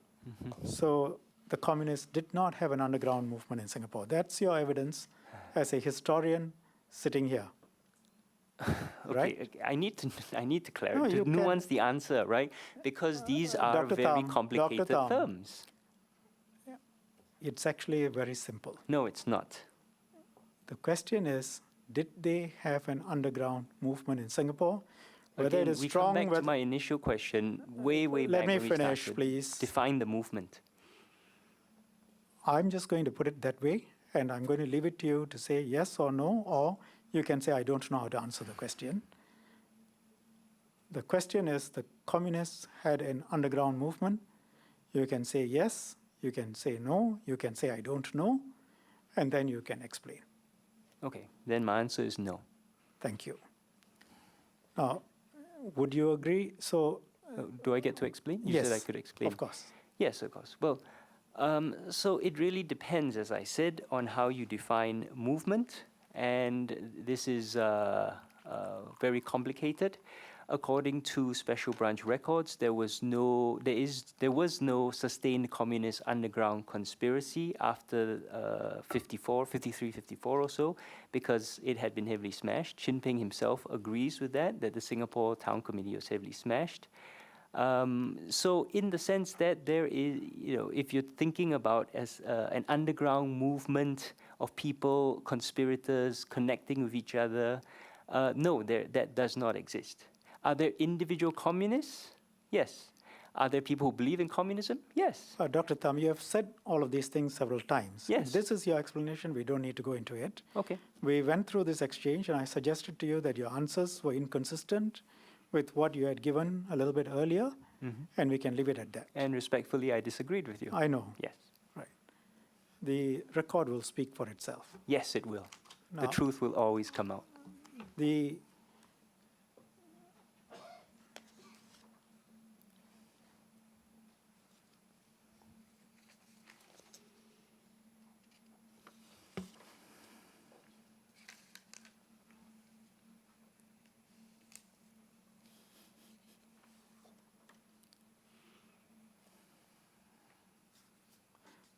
So the communists did not have an underground movement in Singapore. That's your evidence as a historian sitting here. Okay, Right? I need to No, clarify, you to can- nuance the answer, right? Because these are Dr. very Thum, complicated Dr. Thum. terms. It's actually very simple. No, it's not. The question is, did they have an underground movement in Singapore? Whether Again, it is we strong, come back to whether, my initial question, way let back me when we finish, started. please. Define the movement. I'm just going to put it that way, and I'm going to leave it to you to say yes or no, or you can say, I don't know how to answer the question. The question is, the communists had an underground movement. You can say yes, you can say no, you can say I don't know, and then you can explain. Okay, then my answer is no. Thank you. Now, would you agree? So, Do I get to explain? You yes, said I could explain. of course. Yes, of course. Well, so it really depends, as I said, on how you define movement, and this is very complicated. According to special branch records, there was no sustained communist underground conspiracy after 53, 54 or so, because it had been heavily smashed. Chin Peng himself agrees with that the Singapore Town Committee was heavily smashed. So in the sense that there is, if you're thinking about as an underground movement of people, conspirators connecting with each other, no, that does not exist. Are there individual communists? Yes. Are there people who believe in communism? Yes. Dr. Thum, you have said all of these things several times. Yes. This is your explanation. We don't need to go into it. Okay. We went through this exchange, and I suggested to you that your answers were inconsistent with what you had given a little bit earlier, and we can leave it at that. And respectfully, I disagreed with you. I know. Yes. Right. The record will speak for itself. Yes, it will. The Now- truth will always come out. The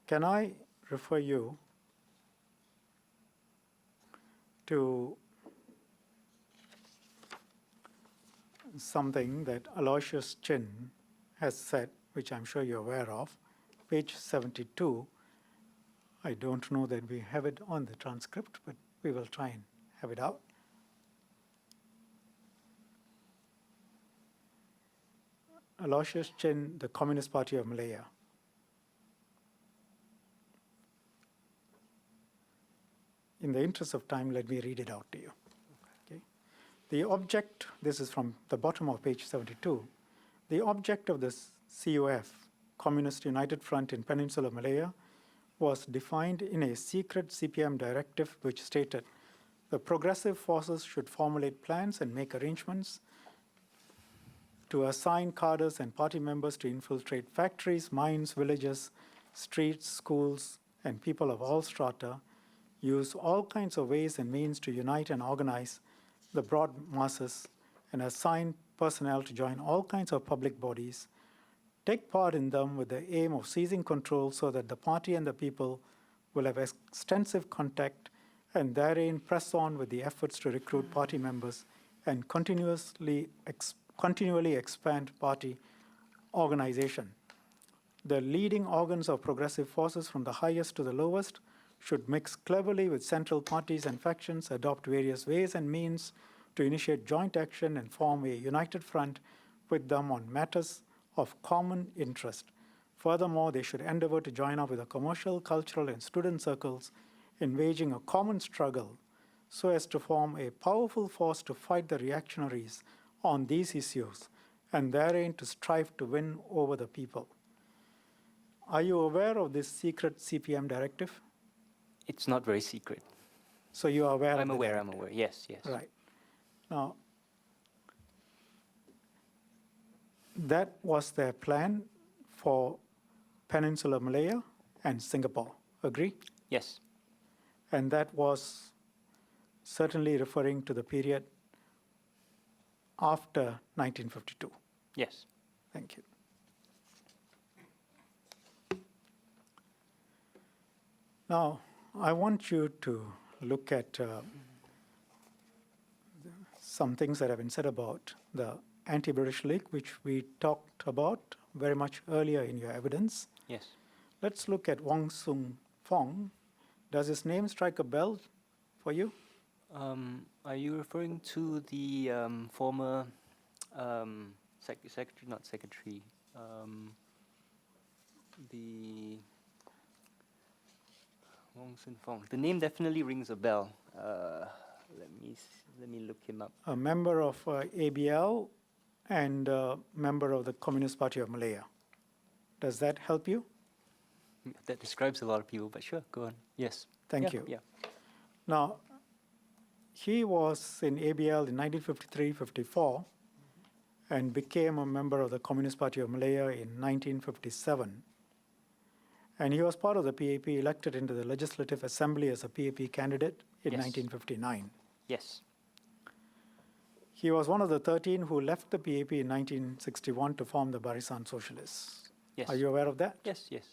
Can I refer you to something that Aloysius Chin has said, which I'm sure you're aware of, page 72. I don't know that we have it on the transcript, but we will try and have it out. Aloysius Chin, the Communist Party of Malaya. In the interest of time, let me read it out to you. Okay. The object, this is from the bottom of page 72, the object of the CUF, Communist United Front in Peninsular Malaya, was defined in a secret CPM directive which stated the progressive forces should formulate plans and make arrangements to assign cadres and party members to infiltrate factories, mines, villages, streets, schools, and people of all strata, use all kinds of ways and means to unite and organize the broad masses, and assign personnel to join all kinds of public bodies, take part in them with the aim of seizing control so that the party and the people will have extensive contact, and therein press on with the efforts to recruit party members and continually expand party organization. The leading organs of progressive forces from the highest to the lowest should mix cleverly with central parties and factions, adopt various ways and means to initiate joint action and form a united front with them on matters of common interest. Furthermore, they should endeavor to join up with the commercial, cultural, and student circles in waging a common struggle so as to form a powerful force to fight the reactionaries on these issues and therein to strive to win over the people. Are you aware of this secret CPM directive? It's not very secret. So you are aware of I'm the aware, directive. I'm aware. Yes, yes. Right. Now, that was their plan for Peninsular Malaya and Singapore. Agree? Yes. And that was certainly referring to the period after 1952. Yes. Thank you. Now, I want you to look at some things that have been said about the Anti-British League, which we talked about very much earlier in your evidence. Yes. Let's look at Wong Sung Fong. Does his name strike a bell for you? Are you referring to the former secretary, not secretary, the Wong Sun Fong? The name definitely rings a bell. Let me look him up. A member of ABL and a member of the Communist Party of Malaya. Does that help you? That describes a lot of people, but sure, go on. Yes. Thank Yeah, you. Yeah. Now, he was in ABL in 1953-54 and became a member of the Communist Party of Malaya in 1957. And he was part of the PAP, elected into the Legislative Assembly as a PAP candidate in Yes. 1959. Yes. He was one of the 13 who left the PAP in 1961 to form the Barisan Socialists. Yes. Are you aware of that? Yes, yes.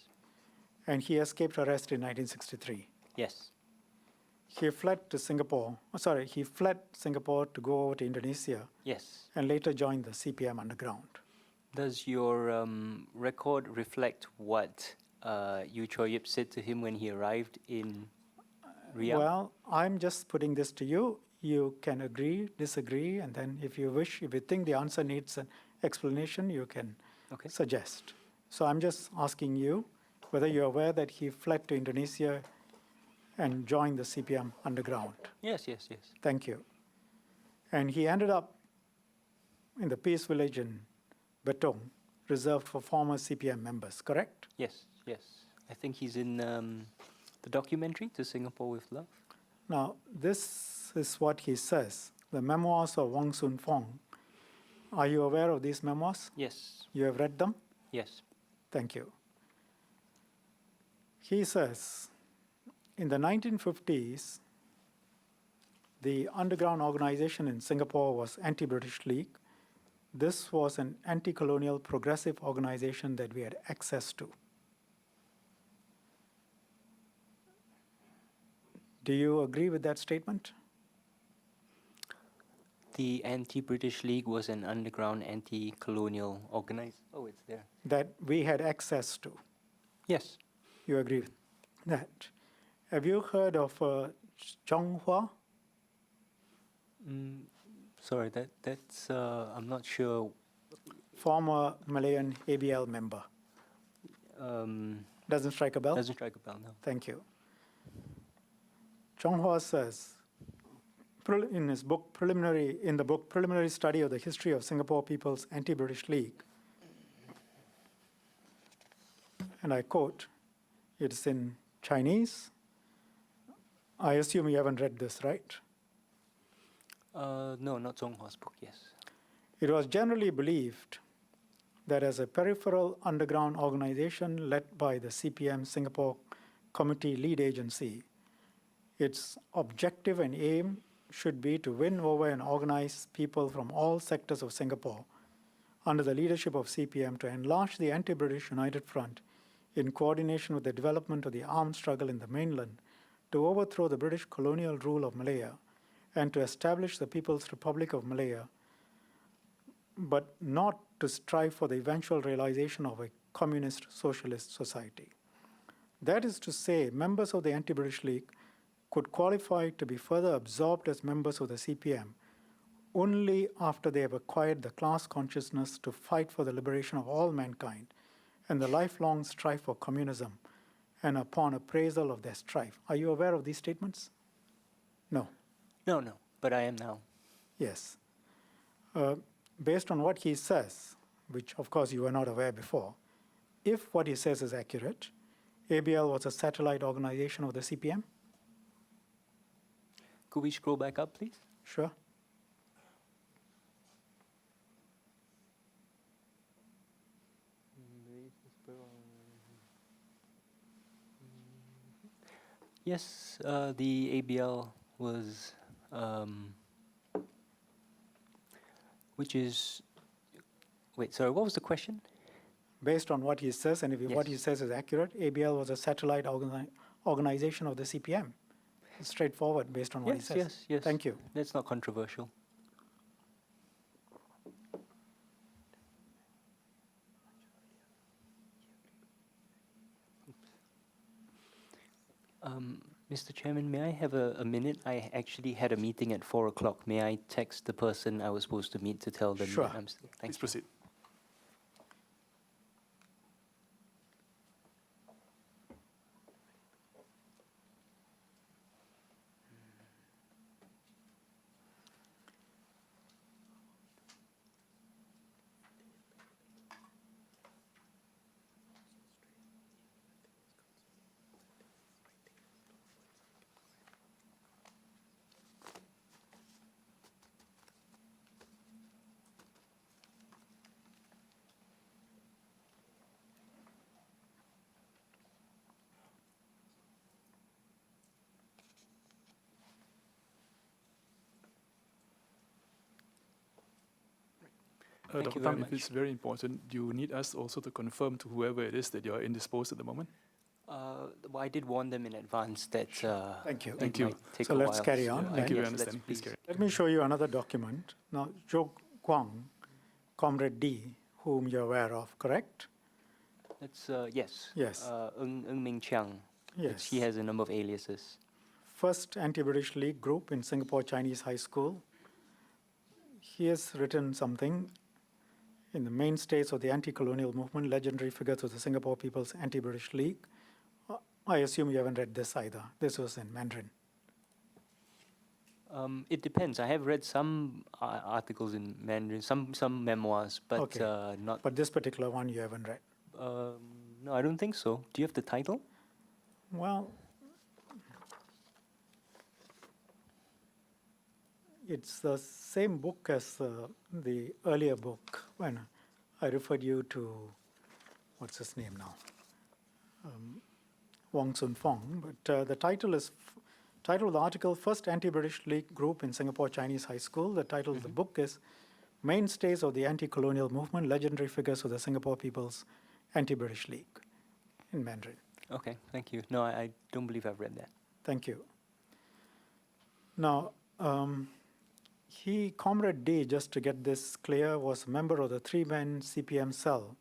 And he escaped arrest in 1963. Yes. He fled to Singapore. He fled Singapore to go over to Indonesia Yes. and later joined the CPM underground. Does your record reflect what Yu Choi Yip said to him when he arrived in Riyadh? Well, I'm just putting this to you. You can agree, disagree, and then if you wish, if you think the answer needs an explanation, you can Okay. suggest. So I'm just asking you whether you're aware that he fled to Indonesia and joined the CPM underground. Yes, yes, yes. Thank you. And he ended up in the Peace Village in Betong, reserved for former CPM members, correct? Yes, yes. I think he's in the documentary To Singapore with Love. Now, this is what he says, the memoirs of Wong Sun Fong. Are you aware of these memoirs? Yes, You have read them? yes. Thank you. He says, in the 1950s, the underground organization in Singapore was Anti-British League. This was an anti-colonial progressive organization that we had access to. Do you agree with that statement? The Anti-British League was an underground anti-colonial organization. Oh, it's there. That we had access to. Yes. You agree with that? Have you heard of Zhonghua? Sorry, that's I'm not sure. Former Malayan ABL member. Doesn't strike a bell? Doesn't strike a bell, no. Thank you. Zhonghua says, in his book, Preliminary Study of the History of Singapore People's Anti-British League, and I quote, it's in Chinese. I assume you haven't read this, right? No, not Zhonghua's book, yes. It was generally believed that as a peripheral underground organization led by the CPM Singapore Committee lead agency, its objective and aim should be to win over and organize people from all sectors of Singapore under the leadership of CPM to enlarge the anti-British United Front in coordination with the development of the armed struggle in the mainland to overthrow the British colonial rule of Malaya and to establish the People's Republic of Malaya, but not to strive for the eventual realization of a communist socialist society. That is to say, members of the Anti-British League could qualify to be further absorbed as members of the CPM only after they have acquired the class consciousness to fight for the liberation of all mankind and the lifelong strife for communism and upon appraisal of their strife. Are you aware of these statements? No. No, no, but I am now. Yes. Based on what he says, which of course you were not aware before, if what he says is accurate, ABL was a satellite organization of the CPM? Could we scroll back up, please? Sure. Yes, the ABL was, which is, wait, sorry, what was the question? Based on what he says, and if what he Yes. says is accurate, ABL was a satellite organization of the CPM. It's straightforward based on what he Yes, says. yes, yes. Thank you. That's not controversial. Mr. Chairman, may I have a minute? I actually had a meeting at 4 o'clock. May I text the person I was supposed to meet to tell them Sure. that I'm still? Thank Please you. proceed. Thank Dr. you very Thum, if much. it's very important, you need us also to confirm to whoever it is that you're indisposed at the moment. Well, I did warn them in advance that Thank you. it Thank you. might take So a let's while. carry on. Thank you for Yes, understanding. let's Please carry Let me show you another document. Now, Zhou Guang, Comrade D, whom you're aware of, correct? That's, yes. Yes. Ng Ming Chiang. Yes. He has a number of aliases. First anti-British League group in Singapore Chinese High School. He has written something in the mainstays of the anti-colonial movement, legendary figures of the Singapore People's Anti-British League. I assume you haven't read this either. This was in Mandarin. It depends. I have read some articles in Mandarin, some memoirs, but Okay. not. But this particular one you haven't read. No, I don't think so. Do you have the title? Well, it's the same book as the earlier book when I referred you to, what's his name now? Wong Sun Fong. But the title of the article, First Anti-British League Group in Singapore Chinese High School. The title of the book is Mainstays of the Anti-Colonial Movement, Legendary Figures of the Singapore People's Anti-British League in Mandarin. Okay, thank you. No, I don't believe I've read that. Thank you. Now, Comrade D, just to get this clear, was a member of the three-man CPM cell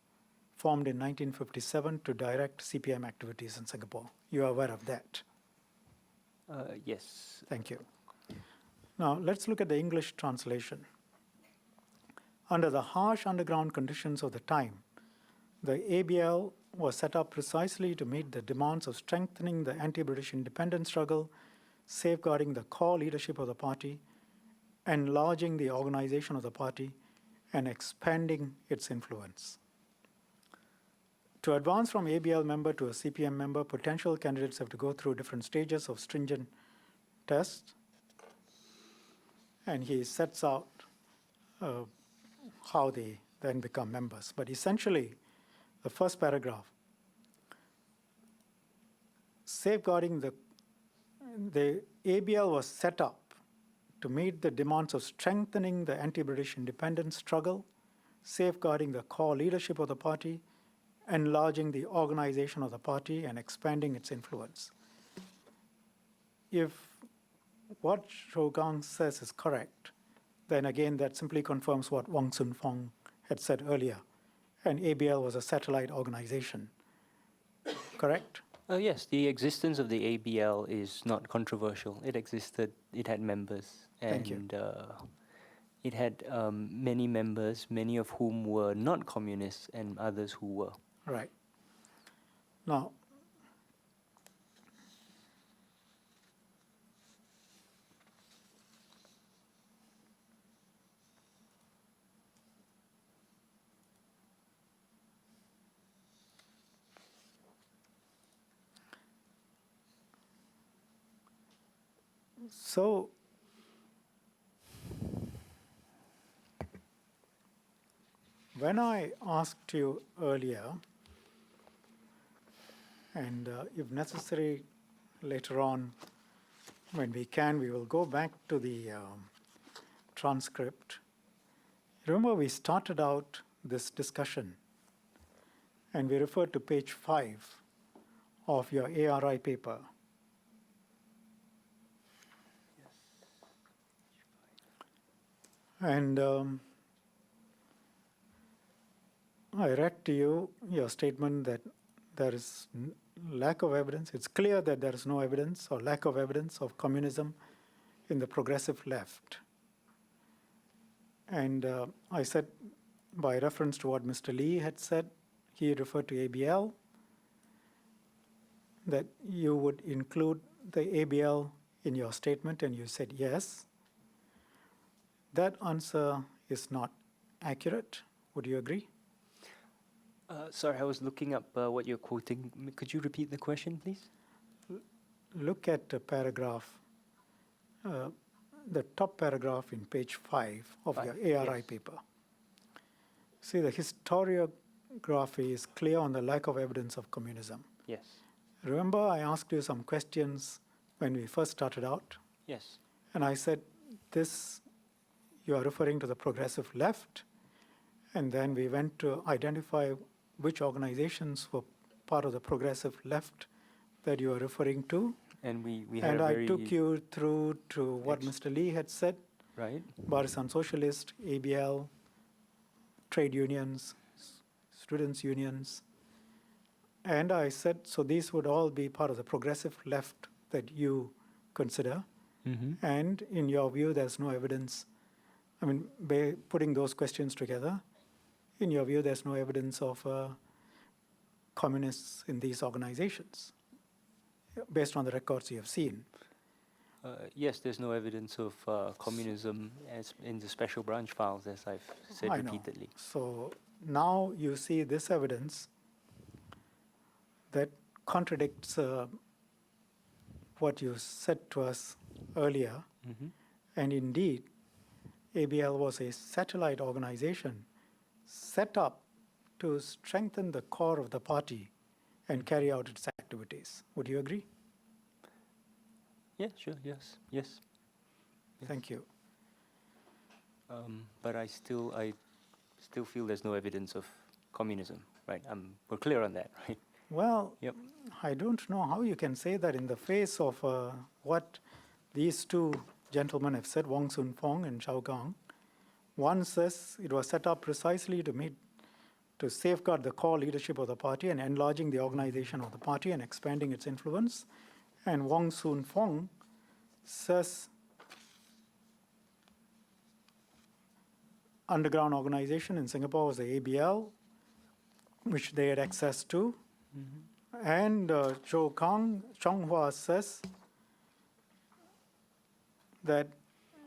formed in 1957 to direct CPM activities in Singapore. You are aware of that? Yes. Thank you. Now, let's look at the English translation. Under the harsh underground conditions of the time, the ABL was set up precisely to meet the demands of strengthening the anti-British independence struggle, safeguarding the core leadership of the party, enlarging the organization of the party, and expanding its influence. To advance from ABL member to a CPM member, potential candidates have to go through different stages of stringent tests, and he sets out how they then become members. But essentially, the first paragraph, safeguarding the ABL was set up to meet the demands of strengthening the anti-British independence struggle, safeguarding the core leadership of the party, enlarging the organization of the party, and expanding its influence. If what Shougang says is correct, then again that simply confirms what Wong Sun Fong had said earlier, and ABL was a satellite organization. Correct? Yes, the existence of the ABL is not controversial. It existed, it had members, Thank you. and it had many members, many of whom were not communists and others who were. Right. Now, So, when I asked you earlier, and if necessary, later on, when we can, we will go back to the transcript. Remember, we started out this discussion, and we referred to page 5 of your ARI paper. And I read to you your statement that there is lack of evidence. It's clear that there is no evidence or lack of evidence of communism in the progressive left. And I said, by reference to what Mr. Lee had said, he referred to ABL, that you would include the ABL in your statement, and you said yes. That answer is not accurate. Would you agree? Sorry, I was looking up what you're quoting. Could you repeat the question, please? Look at the paragraph, the top paragraph in page 5 of your ARI yes. paper. See, the historiography is clear on the lack of evidence of communism. Yes. Remember, I asked you some questions when we first started out, Yes. and I said, this, you are referring to the progressive left, and then we went to identify which organizations were part of the progressive left that you are referring to. And we had And a I very took you through to what Mr. Lee had said, right. Barisan Socialist, ABL, trade unions, students' unions. And I said, so these would all be part of the progressive left that you consider. Mm-hmm. And in your view, there's no evidence. I mean, by putting those questions together, in your view, there's no evidence of communists in these organizations, based on the records you have seen. Yes, there's no evidence of communism as in the special branch files, as I've said I know. repeatedly. So now you see this evidence that contradicts what you said to us earlier. Mm-hmm. And indeed, ABL was a satellite organization set up to strengthen the core of the party and carry out its activities. Would you agree? Yeah, sure. Yes. Yes. Thank you. But I still feel there's no evidence of communism. Right. We're clear on that, right? Well, Yep. I don't know how you can say that in the face of what these two gentlemen have said, Wong Sun Fong and Zhao Gang. One says it was set up precisely to safeguard the core leadership of the party and enlarging the organization of the party and expanding its influence. And Wong Sun Fong says underground organization in Singapore was the ABL, which they had access to. Mm-hmm. And Zhou Chonghua says that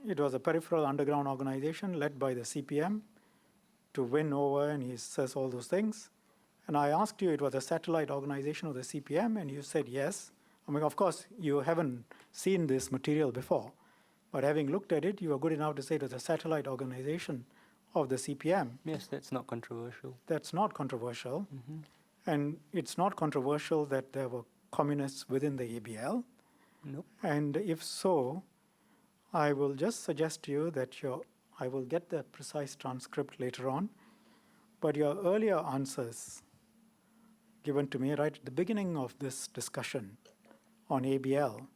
it was a peripheral underground organization led by the CPM to win over, and he says all those things. And I asked you, it was a satellite organization of the CPM, and you said yes. I mean, of course, you haven't seen this material before, but having looked at it, you were good enough to say it was a satellite organization of the CPM. Yes, that's not controversial. That's not controversial. Mm-hmm. And it's not controversial that there were communists within the ABL. Nope. And if so, I will just suggest to you that I will get the precise transcript later on, but your earlier answers given to me right at the beginning of this discussion on ABL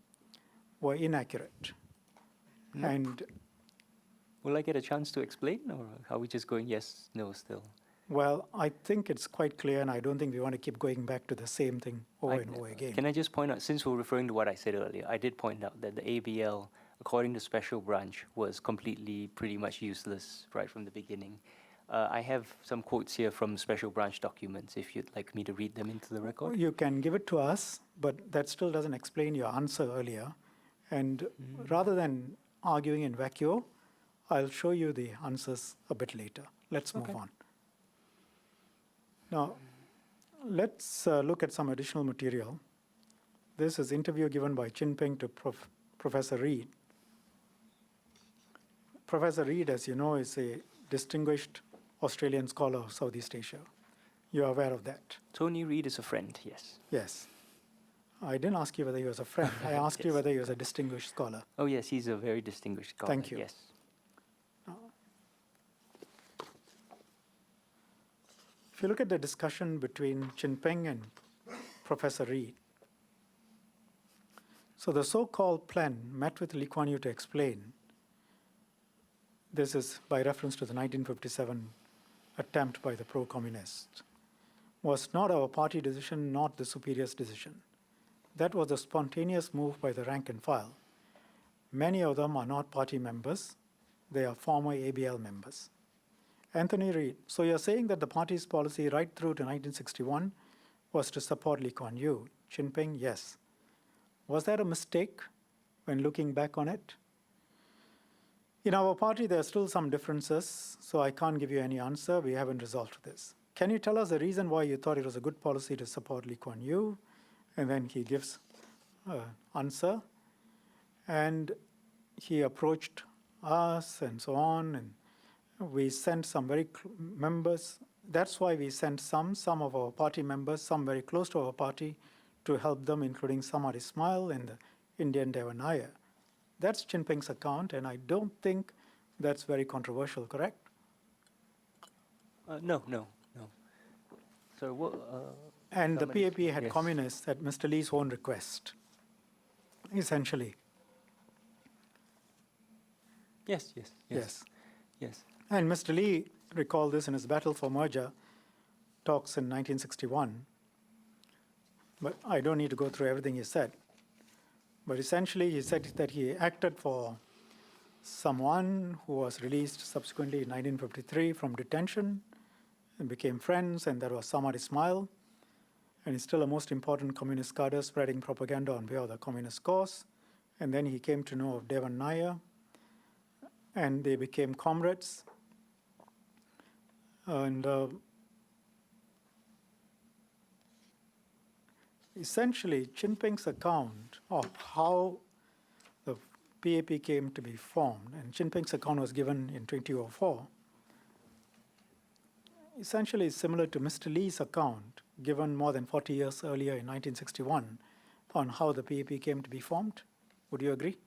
were inaccurate. Nope. And Will I get a chance to explain, or are we just going yes, no still? well, I think it's quite clear, and I don't think we want to keep going back to the same thing over and over again. Can I just point out, since we're referring to what I said earlier, I did point out that the ABL, according to Special Branch, was completely pretty much useless right from the beginning. I have some quotes here from Special Branch documents, if you'd like me to read them into the record. You can give it to us, but that still doesn't explain your answer earlier. And rather than arguing in vacuo, I'll show you the answers a bit later. Let's move on. Now, let's look at some additional material. This is interview given by Chin Peng to Professor Reed. Professor Reed, as you know, is a distinguished Australian scholar of Southeast Asia. You're aware of that? Tony Reid is a friend, yes. Yes. I didn't ask you whether he was a friend. I asked you Yes. whether he was a distinguished scholar. Oh, yes, he's a very distinguished scholar. Thank you. Yes. If you look at the discussion between Chin Peng and Professor Reed, so the so-called plan met with Lee Kuan Yew to explain. This is by reference to the 1957 attempt by the pro-communists. Was not our party decision, not the superior's decision. That was a spontaneous move by the rank and file. Many of them are not party members. They are former ABL members. Anthony Reid, so you're saying that the party's policy right through to 1961 was to support Lee Kuan Yew. Chin Peng, yes. Was that a mistake when looking back on it? In our party, there are still some differences, so I can't give you any answer. We haven't resolved this. Can you tell us the reason why you thought it was a good policy to support Lee Kuan Yew? And then he gives an answer. And he approached us and so on. And we sent some members. That's why we sent some of our party members, some very close to our party, to help them, including Samar Ismail and the Indian Devan Nair. That's Chin Peng's account, and I don't think that's very controversial, correct? No. So what? And the somebody- PAP had yes. communists at Mr. Lee's own request, essentially. Yes. Yes. Yes. And Mr. Lee recalled this in his Battle for Merger talks in 1961. But I don't need to go through everything he said. But essentially, he said that he acted for someone who was released subsequently in 1953 from detention and became friends, and that was Samar Ismail. And he's still a most important communist cadre spreading propaganda on behalf of the communist cause. And then he came to know of Devan Nair, and they became comrades. And essentially, Chin Peng's account of how the PAP came to be formed, and Chin Peng's account was given in 2004, essentially is similar to Mr. Lee's account given more than 40 years earlier in 1961 on how the PAP came to be formed. Would you agree?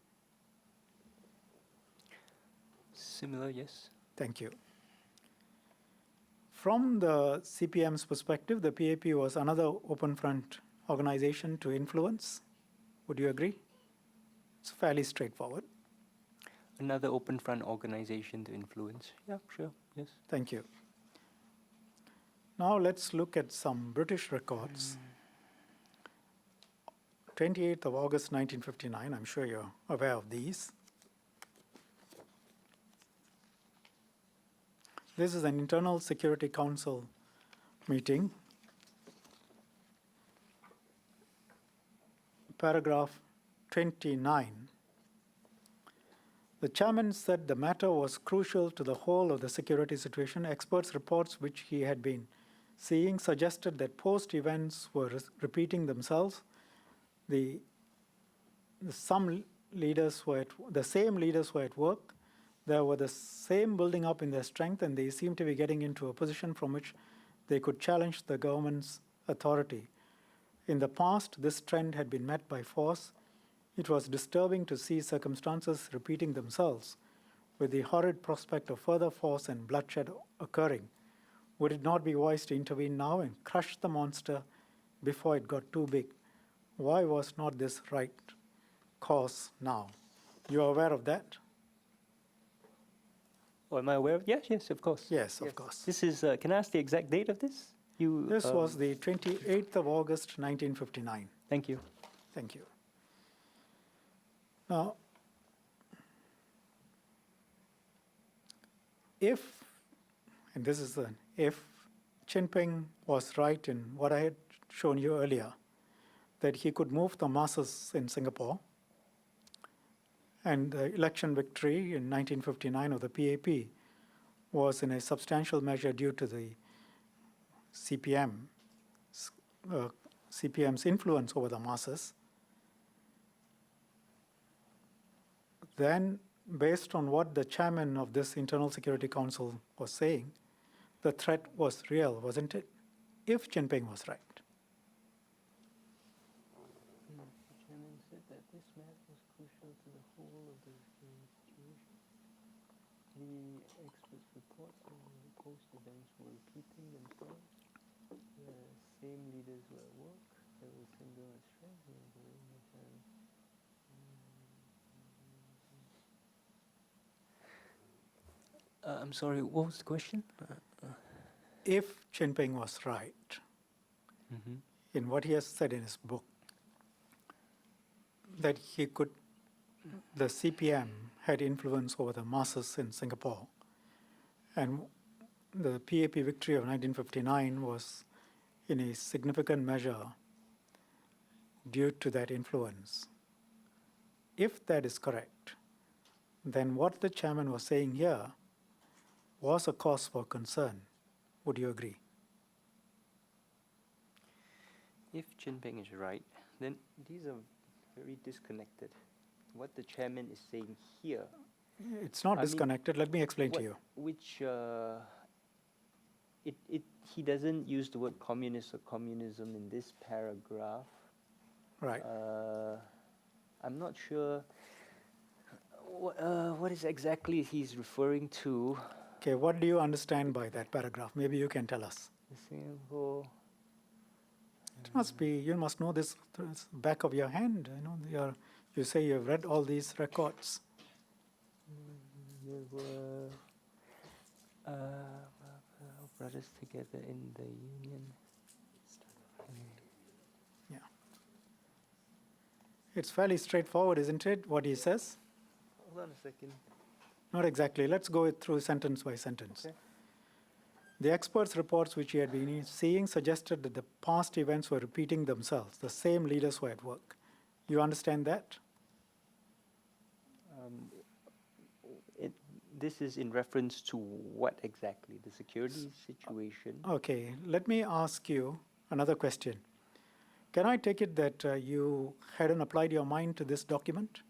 Similar, yes. Thank you. From the CPM's perspective, the PAP was another open front organization to influence. Would you agree? It's fairly straightforward. Another open front organization to influence. Yeah, sure, yes. Thank you. Now let's look at some British records. 28th of August 1959, I'm sure you're aware of these. This is an Internal Security Council meeting. Paragraph 29. The chairman said the matter was crucial to the whole of the security situation. Experts' reports which he had been seeing suggested that post-events were repeating themselves. The same leaders were at work. There were the same building up in their strength, and they seemed to be getting into a position from which they could challenge the government's authority. In the past, this trend had been met by force. It was disturbing to see circumstances repeating themselves, with the horrid prospect of further force and bloodshed occurring. Would it not be wise to intervene now and crush the monster before it got too big? Why was not this right course now? You are aware of that? Oh, am I aware of? Yes, of course. Yes, of course. This is, can I ask the exact date of this? This was the 28th of August, 1959. Thank you. Thank you. Now, if, and this is an if, Chin Peng was right in what I had shown you earlier, that he could move the masses in Singapore, and the election victory in 1959 of the PAP was in a substantial measure due to the CPM's influence over the masses, then based on what the chairman of this Internal Security Council was saying, the threat was real, wasn't it? If Jinping was right. The chairman said that this map was crucial to the whole of the situation. The experts report that the post events were repeating themselves. The same leaders were at work. There was single strength. I'm sorry, what was the question? If Jinping was right in what he has said in his book, that the CPM had influence over the masses in Singapore, and the PAP victory of 1959 was in a significant measure due to that influence. If that is correct, then what the chairman was saying here was a cause for concern. Would you agree? If Jinping is right, then these are very disconnected. What the chairman is saying here, It's not disconnected. Let me explain to you. He doesn't use the word communist or communism in this paragraph. Right. I'm not sure what is exactly he's referring to. Okay, what do you understand by that paragraph? Maybe you can tell us. The Singapore. It must be, you must know this back of your hand. You say you've read all these records. There were brothers together in the union. Yeah. It's fairly straightforward, isn't it, what he says? Hold on a second. Not exactly. Let's go through sentence by sentence. Okay. The experts' reports which he had been seeing suggested that the past events were repeating themselves. The same leaders were at work. You understand that? This is in reference to what exactly? The security situation? Okay, let me ask you another question. Can I take it that you hadn't applied your mind to this document?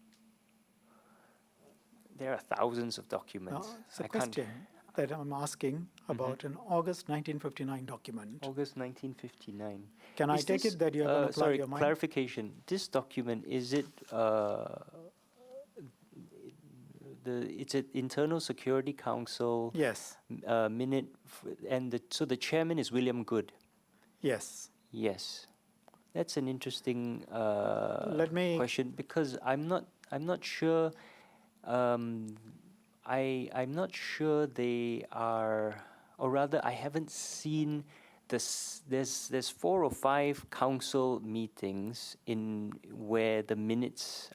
There are thousands of documents. No, it's a question that I'm asking about an August 1959 document. August 1959. Can I take it that you haven't applied your mind? Clarification. This document, is it it's an Internal Security Council Yes, minute, so the chairman is William Good. yes. Yes, that's an interesting Let me question, because I'm not sure. I'm not sure they are, or rather, I haven't seen this. There's 4 or 5 council meetings in where the minutes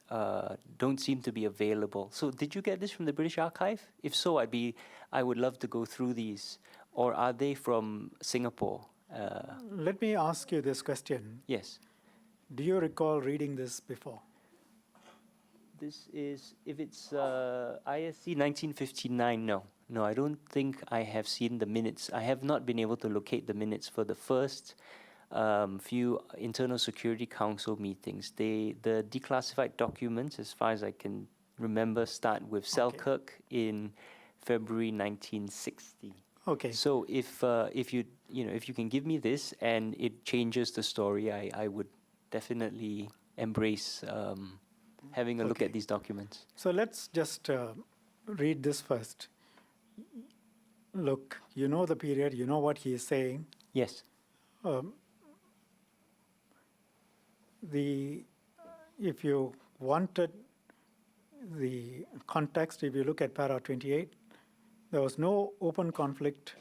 don't seem to be available. So, did you get this from the British Archive? If so, I would love to go through these. Or are they from Singapore? Let me ask you this question. Yes. Do you recall reading this before? This is, if it's ISC 1959, no. No, I don't think I have seen the minutes. I have not been able to locate the minutes for the first few Internal Security Council meetings. The declassified documents, as far as I can remember, start with Selkirk in February 1960. Okay. So if you can give me this and it changes the story, I would definitely embrace having a look at these documents. So let's just read this first. Look, you know the period, you know what he is saying. Yes. If you wanted the context, if you look at para 28, there was no open conflict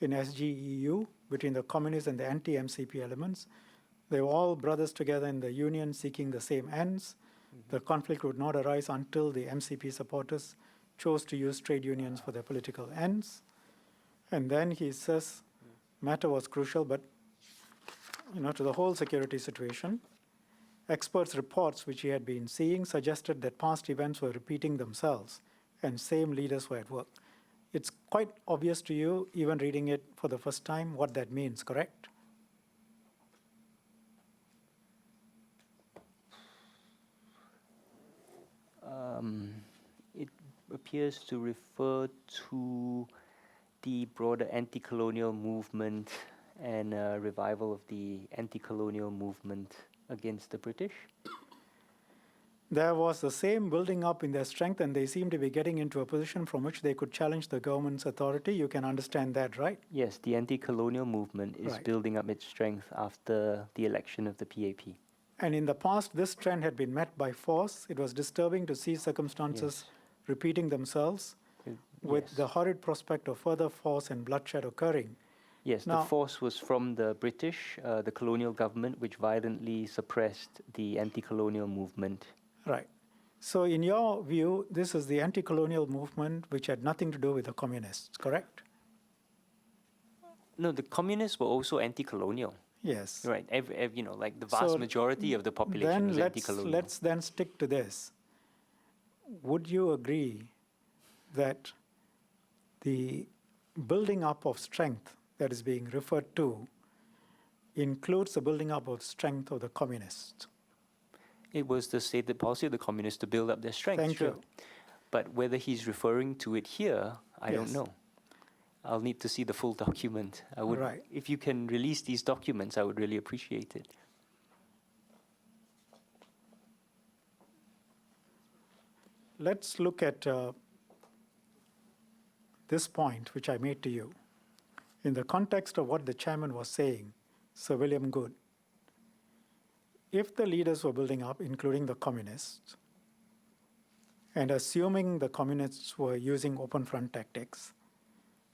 in SGEU between the communist and the anti-MCP elements. They were all brothers together in the union seeking the same ends. The conflict would not arise until the MCP supporters chose to use trade unions for their political ends. And then he says matter was crucial, but to the whole security situation. Experts' reports which he had been seeing suggested that past events were repeating themselves and same leaders were at work. It's quite obvious to you, even reading it for the first time, what that means, correct? appears to refer to the broader anti-colonial movement and revival of the anti-colonial movement against the British. There was the same building up in their strength, and they seem to be getting into a position from which they could challenge the government's authority. You can understand that, right? Yes, the anti-colonial movement is Right. building up its strength after the election of the PAP. And in the past, this trend had been met by force. It was disturbing to see circumstances repeating themselves with Yes. the horrid prospect of further force and bloodshed occurring. Yes, Now- the force was from the British, the colonial government, which violently suppressed the anti-colonial movement. Right. So, in your view, this is the anti colonial movement which had nothing to do with the communists, correct? No, the communists were also anti-colonial, Yes. right? You know, like the vast So majority of the population Then was let's, anti-colonial. let's then stick to this. Would you agree that the building up of strength that is being referred to includes the building up of strength of the communists? It was the stated policy of the communists to build up their strength. Thank sure. you. But whether he's referring to it here, I don't Yes. know. I'll need to see the full document. I would, Right. If you can release these documents, I would really appreciate it. Let's look at this point, which I made to you. In the context of what the chairman was saying, Sir William Good, if the leaders were building up, including the communists, and assuming the communists were using open front tactics,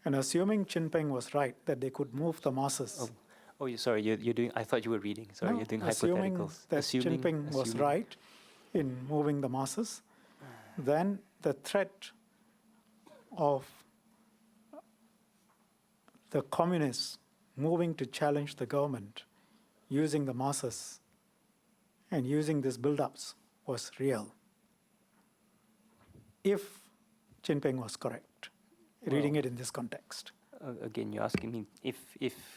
and assuming Chin Peng was right that they could move the masses, Oh, sorry, you're doing, I thought you were reading. Sorry, no, you're doing assuming hypotheticals. that Chin Peng was assuming. right in moving the masses, then the threat of the communists moving to challenge the government using the masses and using these build-ups was real. If Chin Peng was correct, reading it in this context. Again, you're asking me if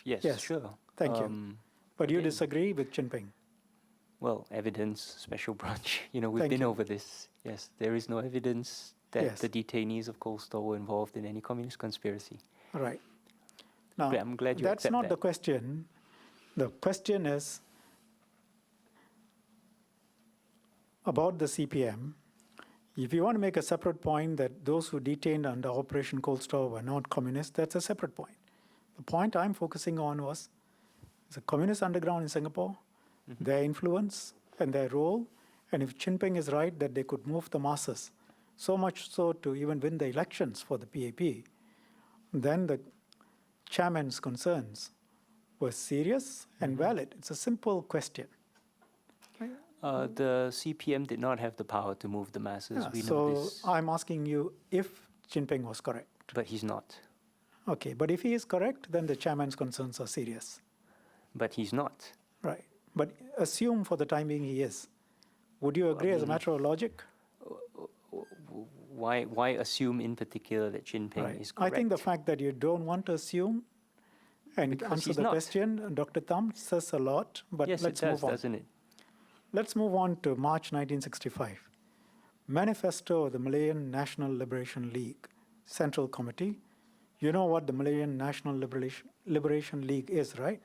yes, Yes, sure. thank you. But you again- disagree with Chin Peng? Well, evidence, special branch. You know, we've Thank been you. over this. Yes, there is no evidence that Yes. the detainees of Coldstore were involved in any communist conspiracy. Right. Now, I'm glad you that's accept not that. the question. The question is about the CPM. If you want to make a separate point that those who detained under Operation Coldstore were not communists, that's a separate point. The point I'm focusing on was the communist underground in Singapore, their influence and their role, and if Chin Peng is right that they could move the masses, so much so to even win the elections for the PAP, then the chairman's concerns were serious and valid. It's a simple question. The CPM did not have the power to move the masses. Yeah, We know so this, I'm asking you if Chin Peng was correct. but he's not. Okay, but if he is correct, then the chairman's concerns are serious. But he's not. Right. But assume for the time being he is. Would you agree as a matter of logic? Why assume in particular that Chin Peng Right. is I correct? think the fact that you don't want to assume and Because answer he's the not. question, Dr. Thum, says a lot, but yes, let's it does, move on. doesn't it? Let's move on to March 1965. Manifesto of the Malayan National Liberation League, Central Committee. You know what the Malayan National Liberation League is, right?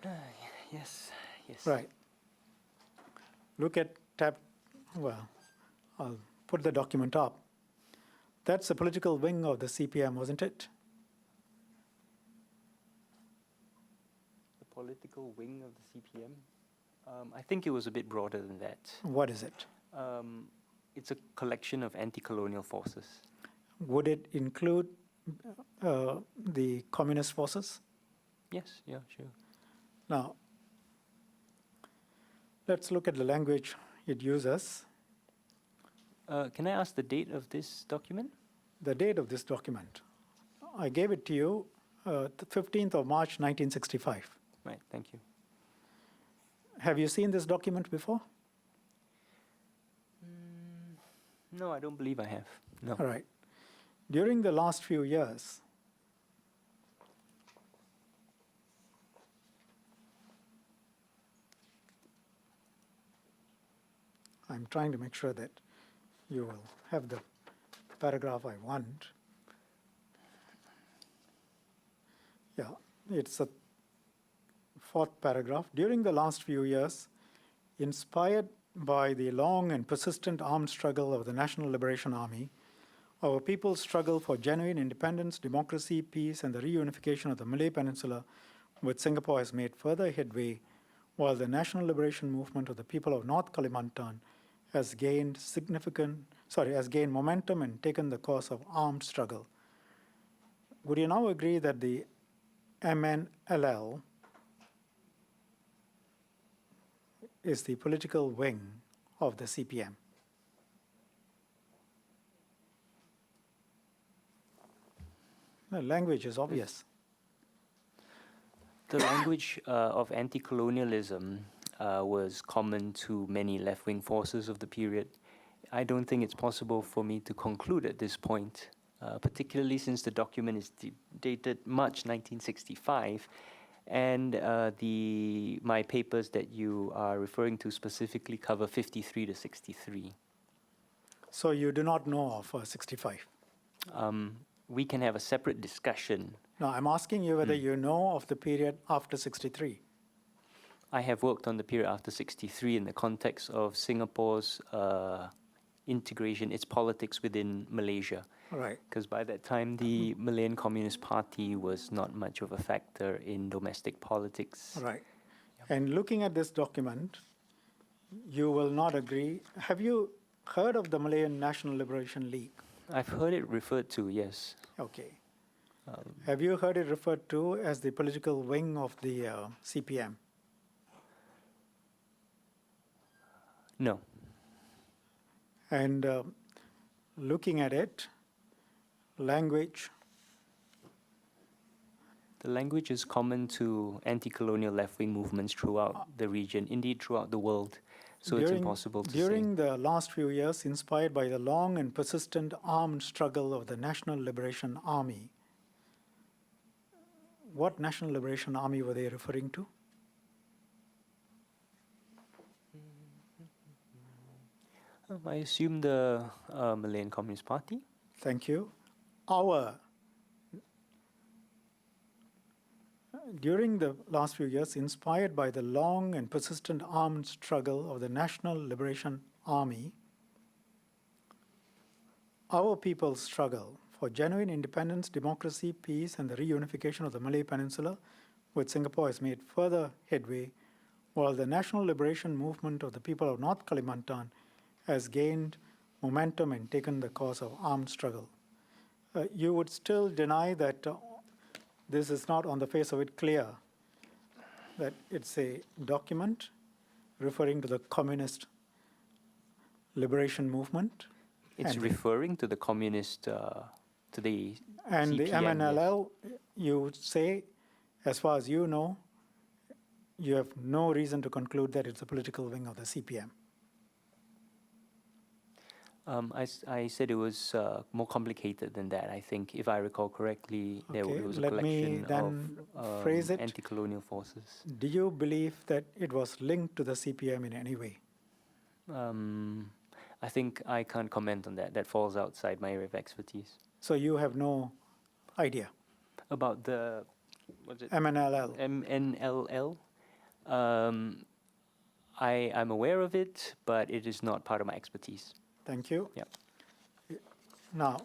Yes, yes. Right. Look at I'll put the document up. That's the political wing of the CPM, wasn't it? The political wing of the CPM? I think it was a bit broader than that. What is it? It's a collection of anti-colonial forces. Would it include the communist forces? Yes, yeah, sure. Now, let's look at the language it uses. Can I ask the date of this document? The date of this document. I gave it to you, the 15th of March, 1965. Right, thank you. Have you seen this document before? No, I don't believe I have. No. All right. During the last few years, I'm trying to make sure that you will have the paragraph I want. Yeah, it's the fourth paragraph. During the last few years, inspired by the long and persistent armed struggle of the National Liberation Army, our people's struggle for genuine independence, democracy, peace, and the reunification of the Malay Peninsula with Singapore has made further headway, while the National Liberation Movement of the people of North Kalimantan has gained momentum and taken the course of armed struggle. Would you now agree that the MNLL is the political wing of the CPM? The language is obvious. The language of anti-colonialism was common to many left-wing forces of the period. I don't think it's possible for me to conclude at this point, particularly since the document is dated March 1965, and my papers that you are referring to specifically cover 53 to 63. So you do not know of 65? We can have a separate discussion. No, I'm asking you whether you know of the period after 63. I have worked on the period after 63 in the context of Singapore's integration, its politics within Malaysia. Right. Because by that time, the Malayan Communist Party was not much of a factor in domestic politics. Right. And looking at this document, you will not agree. Have you heard of the Malayan National Liberation League? I've heard it referred to, yes. Okay. Have you heard it referred to as the political wing of the CPM? No. And looking at it, language. The language is common to anti-colonial left-wing movements throughout the region, indeed throughout the world. So it's impossible to say. During the last few years, inspired by the long and persistent armed struggle of the National Liberation Army, what National Liberation Army were they referring to? I assume the Malayan Communist Party. Thank you. During the last few years, inspired by the long and persistent armed struggle of the National Liberation Army, our people's struggle for genuine independence, democracy, peace, and the reunification of the Malay Peninsula with Singapore has made further headway, while the National Liberation Movement of the people of North Kalimantan has gained momentum and taken the course of armed struggle. You would still deny that this is not on the face of it clear that it's a document referring to the communist liberation movement? It's referring to the communist, to the And the CPM, MNLL, you would say, as far as you know, you have no reason to conclude that it's a political wing of the CPM. I said it was more complicated than that. I think, if I recall correctly, there Okay, was a let me collection then of phrase it. anti-colonial forces. Do you believe that it was linked to the CPM in any way? I think I can't comment on that. That falls outside my area of expertise. So you have no idea? About the, what's it? MNLL? MNLL. I'm aware of it, but it is not part of my expertise. Thank you. Yeah. Now,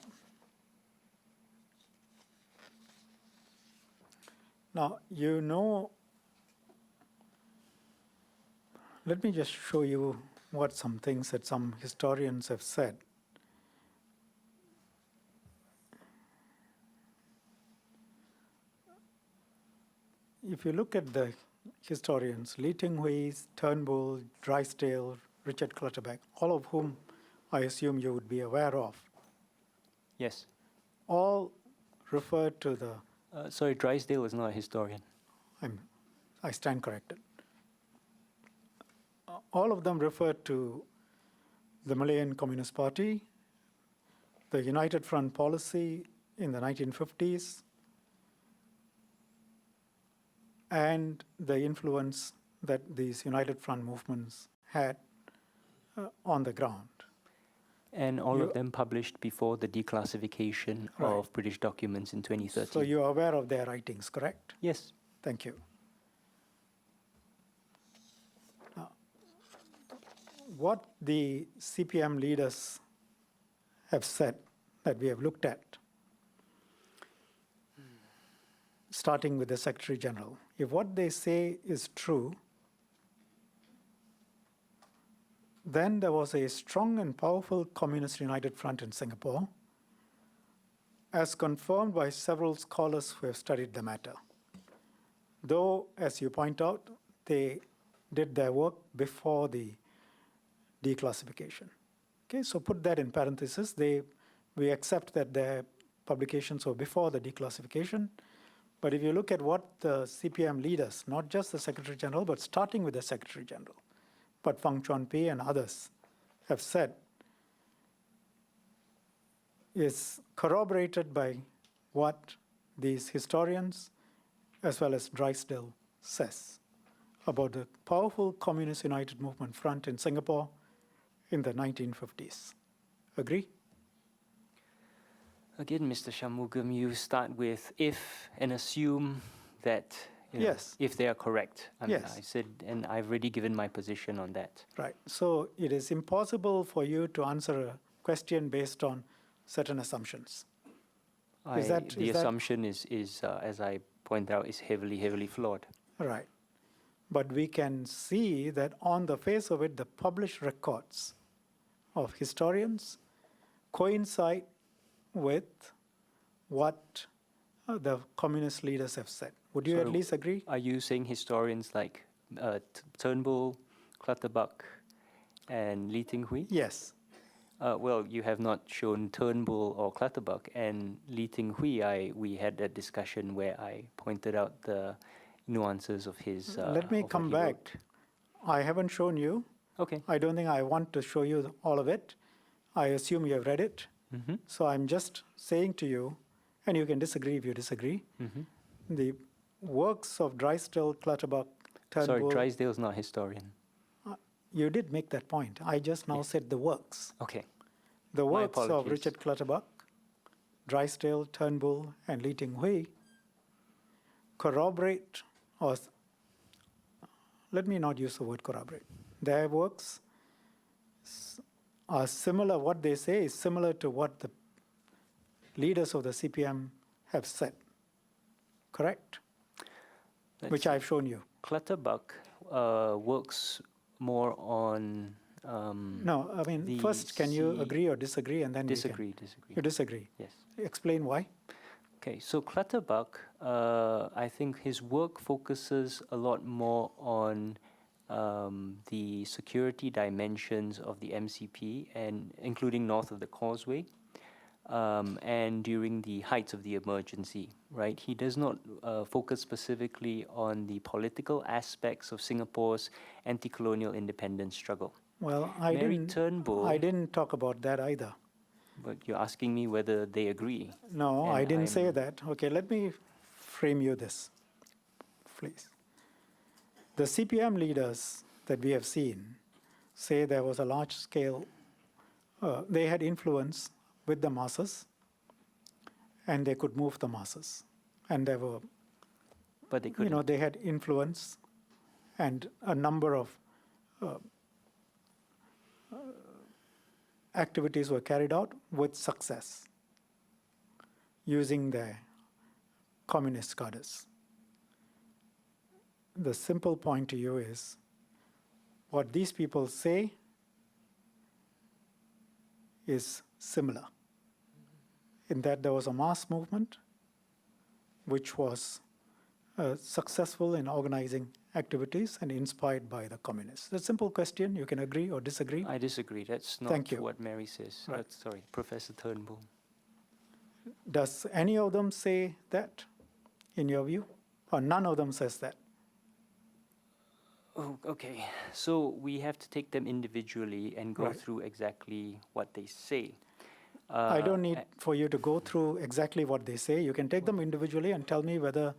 you know, let me just show you what some things that some historians have said. If you look at the historians, Lee Ting Hui, Turnbull, Drysdale, Richard Clutterbuck, all of whom I assume you would be aware of, Yes. all refer to the, Sorry, Drysdale is not a historian. I stand corrected. All of them refer to the Malayan Communist Party, the United Front policy in the 1950s, and the influence that these United Front movements had on the ground. And all You- of them published before the declassification Right. of British documents in 2013. So you are aware of their writings, correct? Yes. Thank you. Now, what the CPM leaders have said that we have looked at, starting with the Secretary General, if what they say is true, then there was a strong and powerful Communist United Front in Singapore, as confirmed by several scholars who have studied the matter. Though, as you point out, they did their work before the declassification. Okay, so put that in parentheses. We accept that their publications were before the declassification. But if you look at what the CPM leaders, not just the Secretary General, but starting with the Secretary General, but Fang Chuanpi and others have said, is corroborated by what these historians, as well as Drysdale, says about the powerful Communist United Movement Front in Singapore in the 1950s. Agree? Again, Mr. Shanmugam, you start with if and assume that Yes. if they are correct. Yes. I said, and I've already given my position on that. Right. So it is impossible for you to answer a question based on certain assumptions. The is that- assumption is as I point out, is heavily flawed. Right. But we can see that on the face of it, the published records of historians coincide with what the communist leaders have said. Would you So at least agree? Are you saying historians like Turnbull, Clutterbuck, and Lee Ting Hui? Yes. Well, you have not shown Turnbull or Clutterbuck, and Lee Ting Hui. We had a discussion where I pointed out the nuances of his. Let me of what come he back. wrote. I haven't shown you. Okay. I don't think I want to show you all of it. I assume you have read it. Mm-hmm. So I'm just saying to you, and you can disagree if you disagree, Mm-hmm. the works of Drysdale, Clutterbuck, Sorry, Turnbull. Drysdale's not historian. You did make that point. I just now said the works. Okay. The My works of apologies. Richard Clutterbuck, Drysdale, Turnbull, and Lee Ting Hui corroborate, or let me not use the word corroborate. Their works are similar. What they say is similar to what the leaders of the CPM have said. Correct? Which I've shown you. Clutterbuck works more on. No, I mean, the first, can you C- agree or disagree, and then Disagree. you disagree. Yes. Explain why. Okay, so Clutterbuck, I think his work focuses a lot more on the security dimensions of the MCP, and including north of the Causeway, and during the heights of the emergency, right? He does not focus specifically on the political aspects of Singapore's anti-colonial independence struggle. Well, Mary Turnbull, I didn't talk about that either. but you're asking me whether they agree. No, I And didn't say I'm- that. Okay, let me frame you this, please. The CPM leaders that we have seen say there was a large scale, they had influence with the masses, and they could move the masses. And there were, But they couldn't. they had influence, and a number of activities were carried out with success using their communist cadres. The simple point to you is what these people say is similar in that there was a mass movement which was successful in organizing activities and inspired by the communists. It's a simple question. You can agree or disagree. I disagree. That's not Thank you. what Mary says. Right. Sorry, Professor Turnbull. Does any of them say that, in your view? Or none of them says that? Oh, okay. So we have to take them individually and go Right. through exactly what they say. I don't need for you to go through exactly what they say. You can take them individually and tell me whether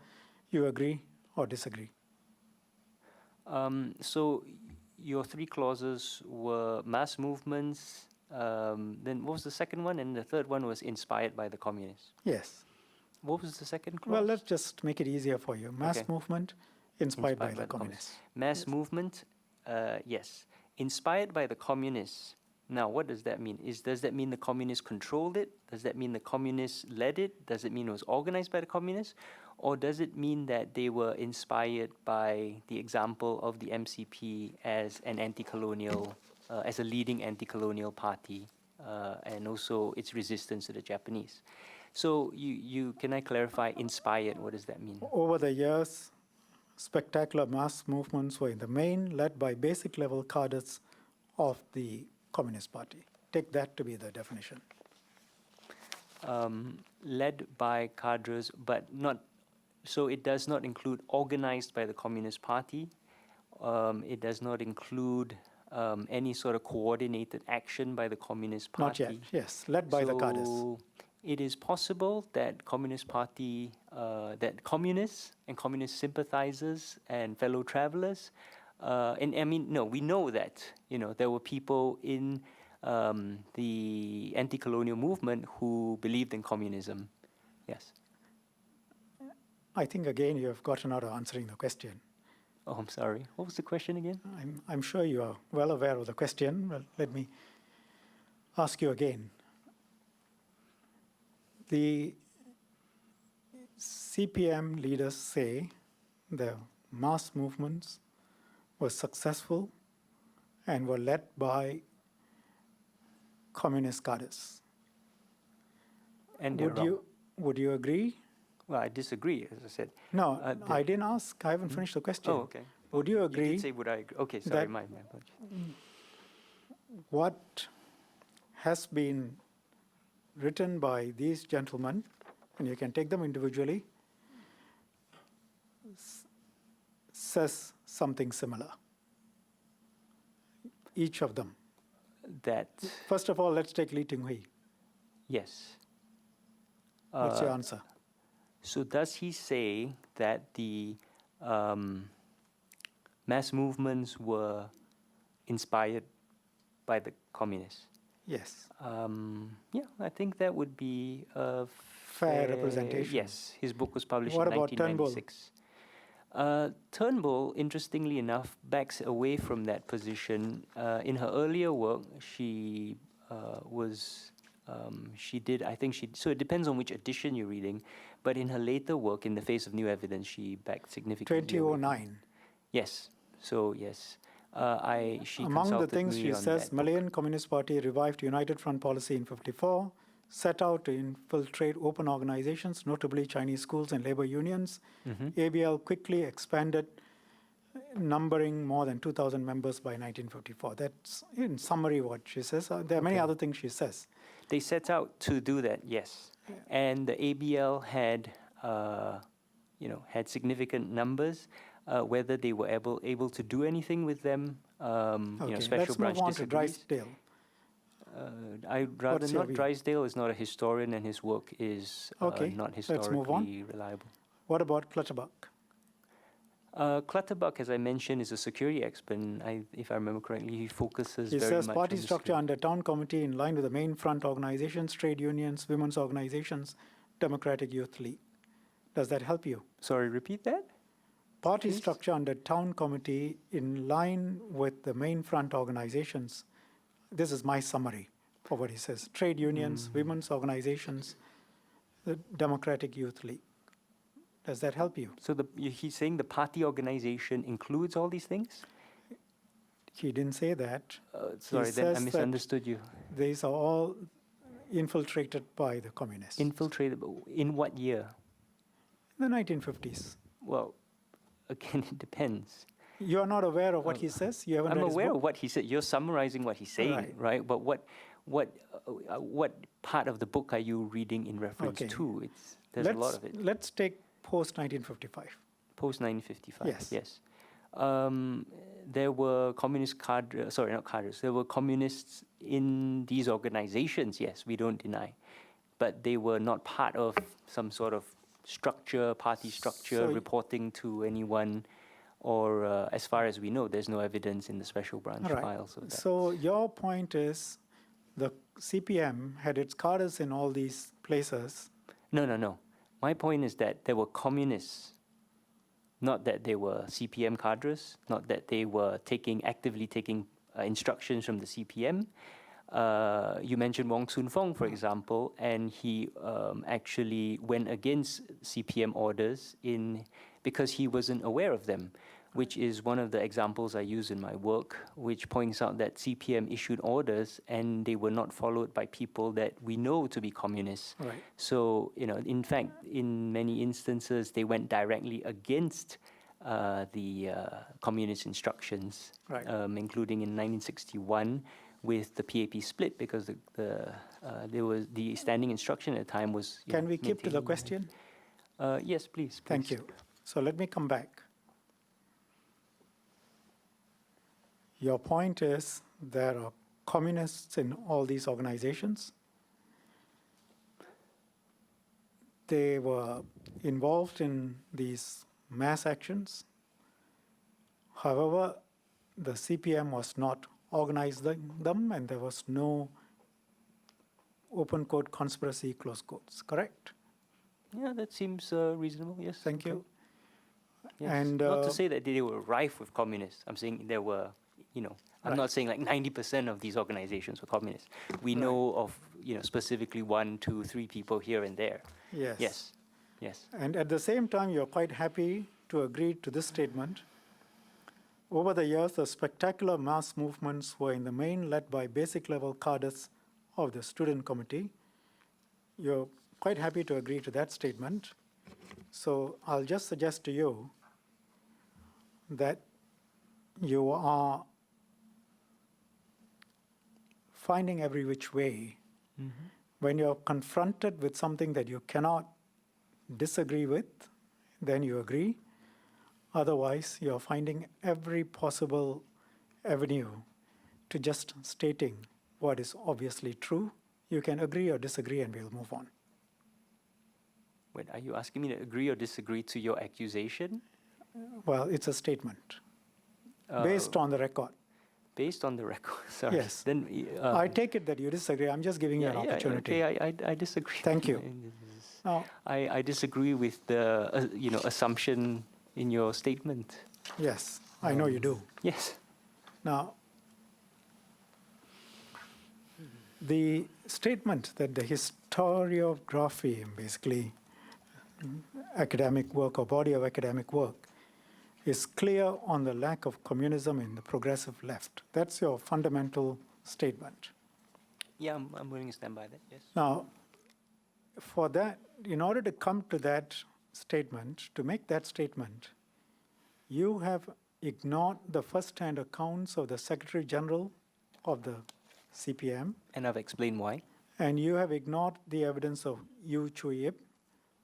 you agree or disagree. So your three clauses were mass movements, Then what was the second one? And the third one was inspired by the communists. Yes. What was the second clause? Well, let's just make it easier for you. Mass Okay. movement inspired by the communists. Mass movement, yes. Inspired by the communists. Now, what does that mean? Does that mean the communists controlled it? Does that mean the communists led it? Does it mean it was organized by the communists? Or does it mean that they were inspired by the example of the MCP as an anti-colonial, as a leading anti-colonial party, and also its resistance to the Japanese? So can I clarify inspired? What does that mean? Over the years, spectacular mass movements were in the main led by basic level cadres of the Communist Party. Take that to be the definition. Led by cadres, but not, so it does not include organized by the Communist Party. It does not include any sort of coordinated action by the Communist Party. Not yet, yes, led by the cadres. So it is possible that Communist Party, that communists and communist sympathizers and fellow travelers, and I mean, no, we know that, there were people in the anti-colonial movement who believed in communism. Yes. I think, again, you have gotten out of answering the question. Oh, I'm sorry. What was the question again? I'm sure you are well aware of the question. Well, let me ask you again. The CPM leaders say the mass movements were successful and were led by communist cadres. And they're wrong. Would you agree? Well, I disagree, as I said. No, I didn't ask. I haven't finished the question. Oh, okay. Would you You agree did say would I agree? Okay, sorry, that- my apologies. what has been written by these gentlemen, and you can take them individually, says something similar? Each of them. That, First of all, let's take Lee Ting-hui. yes. What's your answer? So does he say that the mass movements were inspired by the communists? Yes. Yeah, I think that would be a Fair representation. Yes, his book was published What in about Turnbull? 1996. Turnbull, interestingly enough, backs away from that position. In her earlier work, she so it depends on which edition you're reading, but in her later work, In the Face of New Evidence, she backed significantly. 2009. Yes, so yes. She Among the consulted things me she on says, that book. Malayan Communist Party revived United Front policy in 54, set out to infiltrate open organizations, notably Chinese schools and labor unions. ABL quickly expanded, numbering more than 2,000 members by 1954. That's, in summary, what she says. There are many other things she says. They set out to do that, yes. And the ABL had, had significant numbers. Whether they were able to do anything with them, Okay, special let's branch move on to disagrees. Drysdale. I'd rather What's your not. view? Drysdale is not a historian, and his work is Okay, not let's move on. historically reliable. What about Clutterbuck? Clutterbuck, as I mentioned, is a security expert. And if I remember correctly, he focuses He very says much party on the structure under town committee in line with the main front organizations, trade unions, women's organizations, Democratic Youth League. Does that help you? Sorry, repeat that? Party Please. structure under town committee in line with the main front organizations. This is my summary for what he says. Trade unions, women's organizations, the Democratic Youth League. Does that help you? So he's saying the party organization includes all these things? He didn't say that. Sorry, then I says that misunderstood you. These are all infiltrated by the communists. Infiltrated, in what year? In the 1950s. Well, again, it depends. You are not aware of what he says? You haven't I'm read his aware book? of what he said. You're summarizing what he's saying, right? But what part of the book are you reading in reference Okay. to? There's a lot of it. Let's take post-1955. Post 1955. Yes. Yes. There were communist cadres. Sorry, not cadres. There were communists in these organizations. Yes, we don't deny, but they were not part of some sort of structure, party structure, So reporting to anyone. Or as far as we know, there's no evidence in the special branch All right. files of that. So your point is the CPM had its cadres in all these places. No. My point is that there were communists, not that they were CPM cadres, not that they were actively taking instructions from the CPM. You mentioned Wong Soon Fong, for example, and he actually went against CPM orders because he wasn't aware of them, which is one of the examples I use in my work, which points out that CPM issued orders and they were not followed by people that we know to be communists. Right. So, in fact, in many instances, they went directly against the communist instructions, Right. Including in 1961 with the PAP split, because there was the standing instruction at the time was. Can we keep to the question? Yes, please. Thank you. So let me come back. Your point is there are communists in all these organizations. They were involved in these mass actions. However, the CPM was not organizing them, and there was no open quote conspiracy, close quotes, correct? Yeah, that seems reasonable, yes. Thank you. Yes. And, not to say that they were rife with communists. I'm saying there were, I'm Right. not saying like 90% of these organizations were communists. We Right. know of, specifically 1, 2, 3 people here and there. Yes. Yes. And at the same time, you're quite happy to agree to this statement. Over the years, the spectacular mass movements were in the main led by basic level cadres of the student committee. You're quite happy to agree to that statement. So I'll just suggest to you that you are finding every which way when you're confronted with something that you cannot disagree with, then you agree. Otherwise, you're finding every possible avenue to just stating what is obviously true. You can agree or disagree, and we'll move on. Wait, are you asking me to agree or disagree to your accusation? Well, it's a statement based on the record. Based on the record, sorry. Yes. Then I take it that you disagree. I'm just giving you an opportunity. Okay, I disagree. Thank you. Now, I disagree with the assumption in your statement. yes, I know you do. Yes. Now, the statement that the historiography, basically academic work or body of academic work, is clear on the lack of communism in the progressive left. That's your fundamental statement. Yeah, I'm willing to stand by that, yes. Now, for that, in order to come to that statement, to make that statement, you have ignored the first-hand accounts of the Secretary General of the CPM, And I've explained why. and you have ignored the evidence of Yu Chui Ip,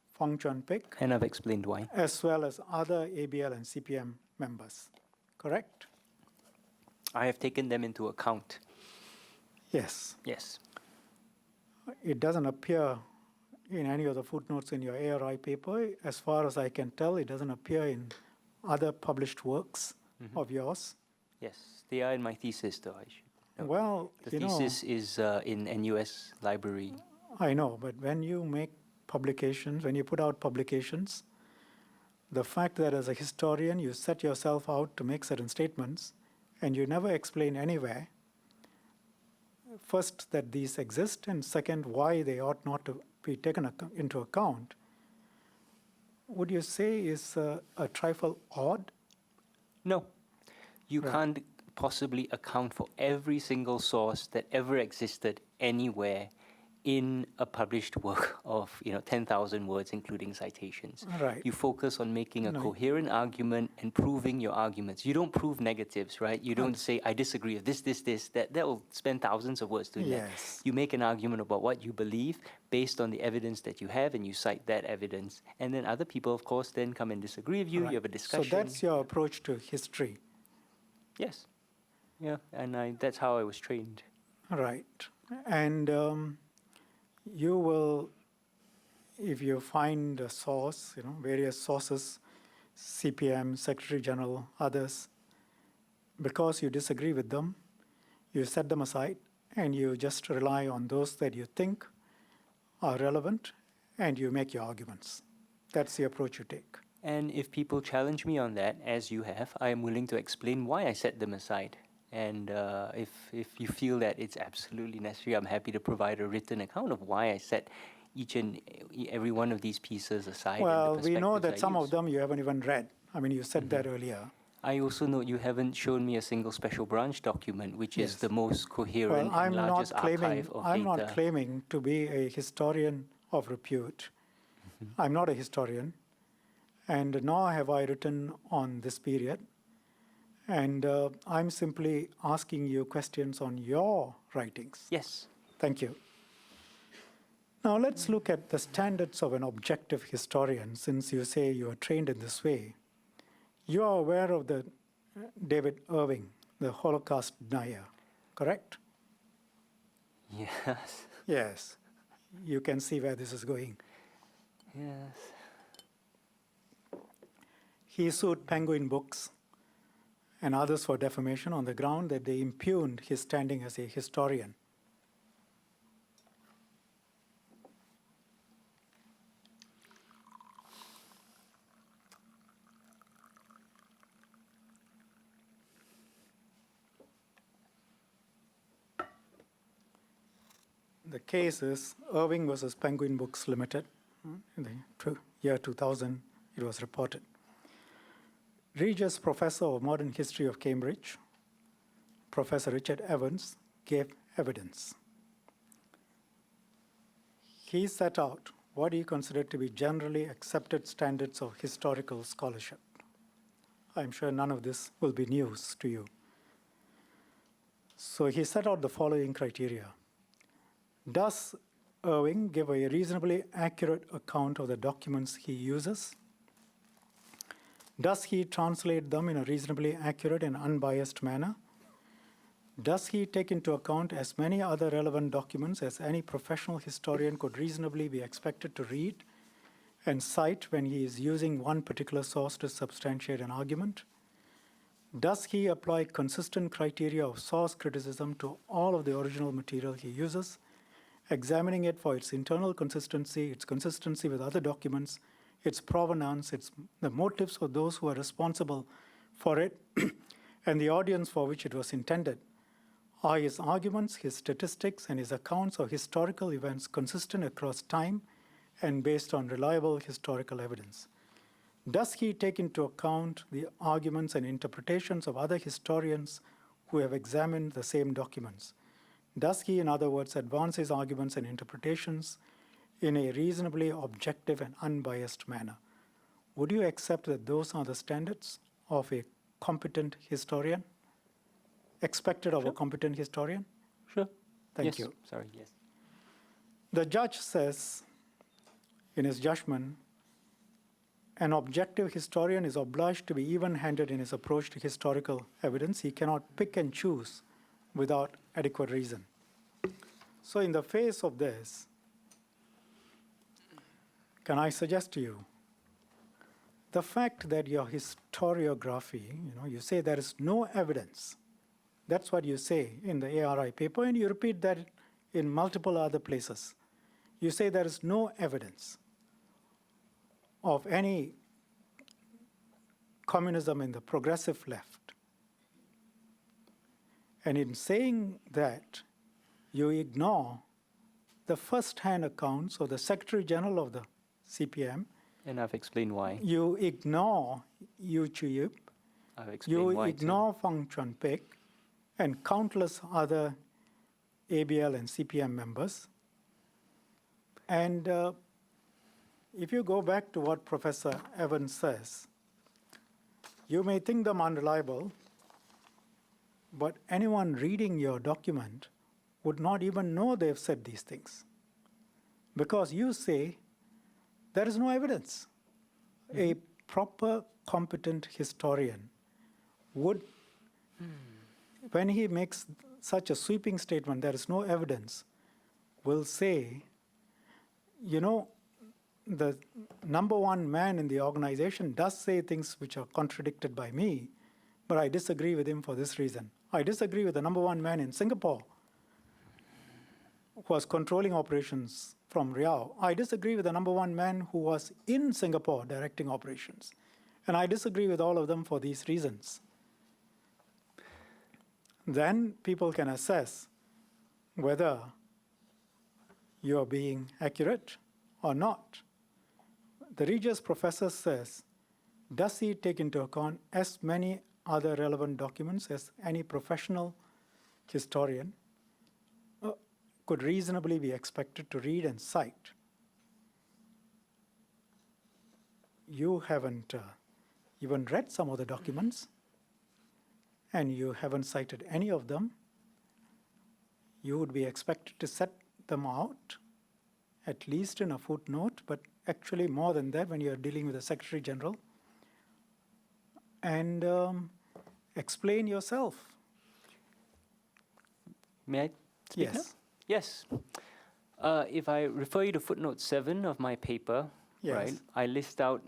Fong Chuan Pik, And I've explained why. as well as other ABL and CPM members, correct? I have taken them into account. Yes. Yes. It doesn't appear in any of the footnotes in your ARI paper. As far as I can tell, it doesn't appear in other published works of yours. Yes. They are in my thesis, though. I should note. Well, The thesis is in NUS library. I know, but when you make publications, when you put out publications, the fact that as a historian you set yourself out to make certain statements and you never explain anywhere, first, that these exist, and second, why they ought not to be taken into account, would you say is a trifle odd? No. You Right. can't possibly account for every single source that ever existed anywhere in a published work of 10,000 words, including citations. Right. You focus on making a No. coherent argument and proving your arguments. You don't prove negatives, right? You don't say, I disagree with this. That will spend thousands of words doing that. Yes. You make an argument about what you believe based on the evidence that you have, and you cite that evidence. And then other people, of course, then come and disagree with you. Right. You have a discussion. So that's your approach to history. Yes. Yeah, and that's how I was trained. Right. And you will, if you find a source, various sources, CPM, Secretary General, others, because you disagree with them, you set them aside and you just rely on those that you think are relevant, and you make your arguments. That's the approach you take. And if people challenge me on that, as you have, I am willing to explain why I set them aside. And if you feel that it's absolutely necessary, I'm happy to provide a written account of why I set each and every one of these pieces aside. and the Well, we know perspectives that I some use. of them you haven't even read. I mean, you said that earlier. I also note you haven't shown me a single special branch document, which is Yes. the most coherent Well, I'm and not largest claiming, archive of I'm data. not claiming to be a historian of repute. I'm not a historian, and nor have I written on this period. And I'm simply asking you questions on your writings. Yes. Thank you. Now let's look at the standards of an objective historian, since you say you are trained in this way. You are aware of the David Irving, the Holocaust denier, correct? Yes. Yes. You can see where this is going. Yes. He sued Penguin Books and others for defamation on the ground that they impugned his standing as a historian. The case is Irving versus Penguin Books Limited. In the year 2000, it was reported. Regius Professor of Modern History of Cambridge, Professor Richard Evans, gave evidence. He set out what he considered to be generally accepted standards of historical scholarship. I'm sure none of this will be news to you. So he set out the following criteria. Does Irving give a reasonably accurate account of the documents he uses? Does he translate them in a reasonably accurate and unbiased manner? Does he take into account as many other relevant documents as any professional historian could reasonably be expected to read and cite when he is using one particular source to substantiate an argument? Does he apply consistent criteria of source criticism to all of the original material he uses, examining it for its internal consistency, its consistency with other documents, its provenance, the motives of those who are responsible for it, and the audience for which it was intended? Are his arguments, his statistics, and his accounts of historical events consistent across time and based on reliable historical evidence? Does he take into account the arguments and interpretations of other historians who have examined the same documents? Does he, in other words, advance his arguments and interpretations in a reasonably objective and unbiased manner? Would you accept that those are the standards of a competent historian? Expected of a competent historian? Sure. Thank Yes. you. Sorry, yes. The judge says in his judgment, an objective historian is obliged to be even-handed in his approach to historical evidence. He cannot pick and choose without adequate reason. So in the face of this, can I suggest to you, the fact that your historiography, you say there is no evidence. That's what you say in the ARI paper, and you repeat that in multiple other places. You say there is no evidence of any communism in the progressive left. And in saying that, you ignore the first-hand accounts of the Secretary General of the CPM. And I've explained why. You ignore Yu Chu-yip. I've explained You why. ignore Fang Chuan-pik and countless other ABL and CPM members. And if you go back to what Professor Evans says, you may think them unreliable, but anyone reading your document would not even know they've said these things. Because you say there is no evidence. A proper, competent historian would, when he makes such a sweeping statement, there is no evidence, will say, the number one man in the organization does say things which are contradicted by me, but I disagree with him for this reason. I disagree with the number one man in Singapore was controlling operations from Riau. I disagree with the number one man who was in Singapore directing operations. And I disagree with all of them for these reasons. Then people can assess whether you're being accurate or not. The Regius professor says, does he take into account as many other relevant documents as any professional historian could reasonably be expected to read and cite? You haven't even read some of the documents, and you haven't cited any of them. You would be expected to set them out, at least in a footnote, but actually more than that when you're dealing with the Secretary General, and explain yourself. May I speak now? Yes. Yes. If I refer you to footnote 7 of my paper, Yes. right, I list out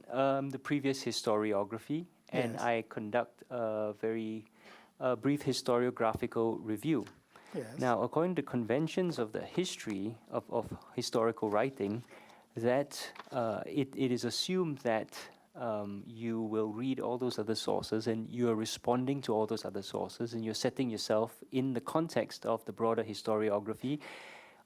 the previous historiography, and Yes. I conduct a very brief historiographical review. Yes. Now, according to conventions of the history of historical writing, that it is assumed that you will read all those other sources and you are responding to all those other sources and you're setting yourself in the context of the broader historiography,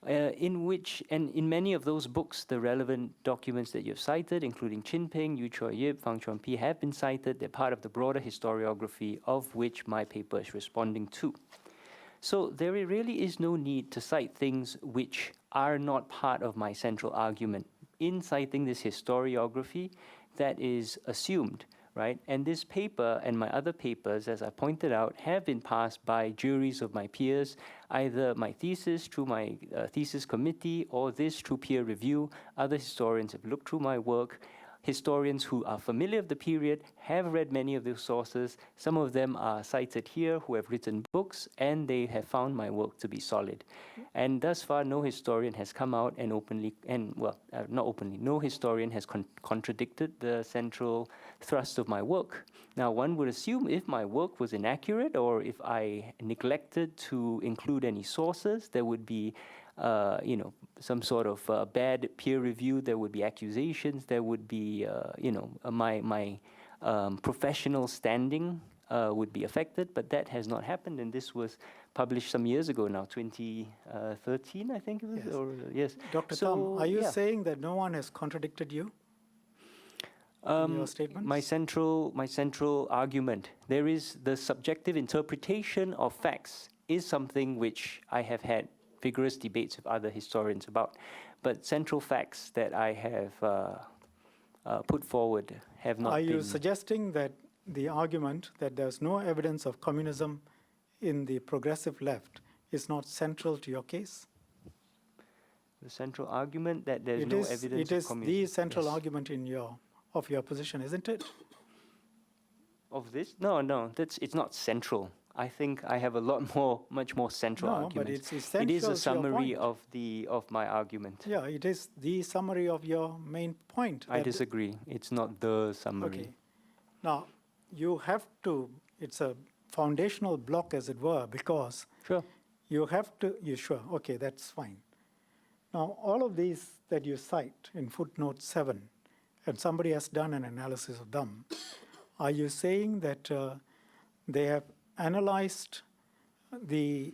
in which, and in many of those books, the relevant documents that you've cited, including Chin Ping, Yu Choi Yip, Fang Chuan Pi, have been cited. They're part of the broader historiography of which my paper is responding to. So there really is no need to cite things which are not part of my central argument. In citing this historiography, that is assumed, right? And this paper and my other papers, as I pointed out, have been passed by juries of my peers, either my thesis through my thesis committee or this through peer review. Other historians have looked through my work. Historians who are familiar with the period have read many of those sources. Some of them are cited here who have written books, and they have found my work to be solid. And thus far, no historian has come out and openly, not openly, no historian has contradicted the central thrust of my work. Now, one would assume if my work was inaccurate or if I neglected to include any sources, there would be some sort of bad peer review, there would be accusations, there would be, my professional standing would be affected, but that has not happened, and this was published some years ago now, 2013, I think it was? Yes. Or, yes. Dr. So, Thum, are you yeah. saying that no one has contradicted you in your statements? My central argument, there is the subjective interpretation of facts is something which I have had vigorous debates with other historians about. But central facts that I have put forward have not been... Are you suggesting that the argument that there's no evidence of communism in the progressive left is not central to your case? The central argument that there's It no is, evidence it of is communism. the central Yes. argument in of your position, isn't it? Of this? No, it's not central. I think I have a much more central No, argument. but it's essential It is to a your summary point. of my argument. Yeah, it is the summary of your main point. I that- disagree. It's not the summary. Okay. Now, you have to, it's a foundational block, as it were, because Sure. you have to, you sure? Okay, that's fine. Now, all of these that you cite in footnote 7, and somebody has done an analysis of them, are you saying that they have analyzed the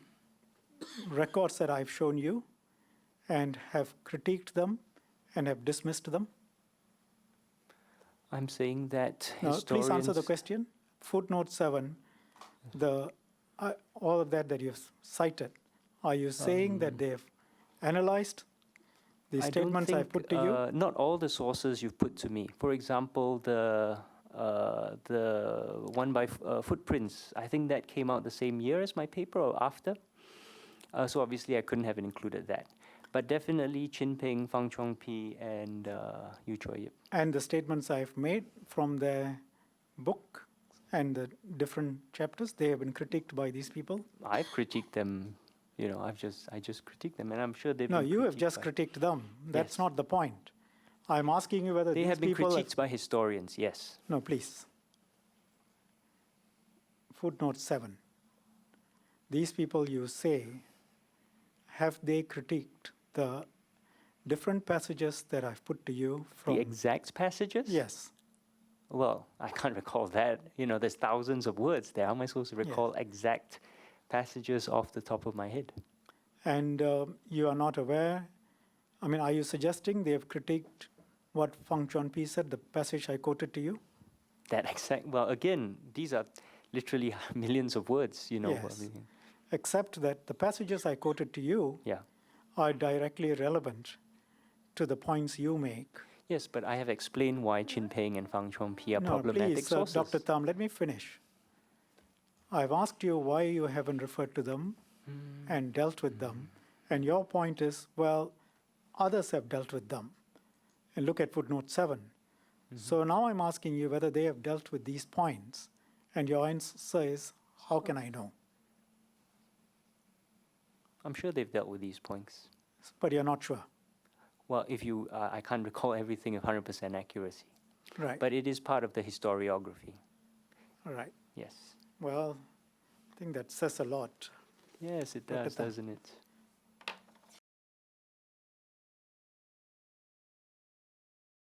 records that I've shown you and have critiqued them and have dismissed them? I'm saying that Now, historians... please answer the question. Footnote 7, all of that you've cited, are you saying that they've analyzed the I don't statements I think, put to you? Not all the sources you've put to me. For example, the one by footprints, I think that came out the same year as my paper or after. So obviously I couldn't have included that. But definitely Chin Ping, Fang Chuan Pi, and Yu Choi Yip. And the statements I've made from their book and the different chapters, they have been critiqued by these people? I've critiqued them. I just critiqued them, and I'm sure they've No, been you have critiqued just by- critiqued them. That's Yes. not the point. I'm asking you whether They these have been people critiqued by historians, yes. No, please. Footnote 7. These people, you say, have they critiqued the different passages that I've put to you from? The exact passages? Yes. Well, I can't recall that. You know, there's thousands of words there. How am I supposed to recall exact passages off the top of my head? And you are not aware? I mean, are you suggesting they have critiqued what Fang Chuanpi said, the passage I quoted to you? That exact, well, again, these are literally millions of words, you know. Yes. I mean, Except that the passages I quoted to you yeah. are directly relevant to the points you make. Yes, but I have explained why Chin Peng and Fang Chuanpi are No, problematic please, sources. Dr. Thum, let me finish. I've asked you why you haven't referred to them and dealt with them. And your point is, well, others have dealt with them. And look at footnote 7. So now I'm asking you whether they have dealt with these points. And your answer is, how can I know? I'm sure they've dealt with these points. But you're not sure. Well, if you, I can't recall everything with 100% accuracy. Right. But it is part of the historiography. All right. Yes. Well, I think that says a lot. Yes, it Dr. does, Thum. doesn't it?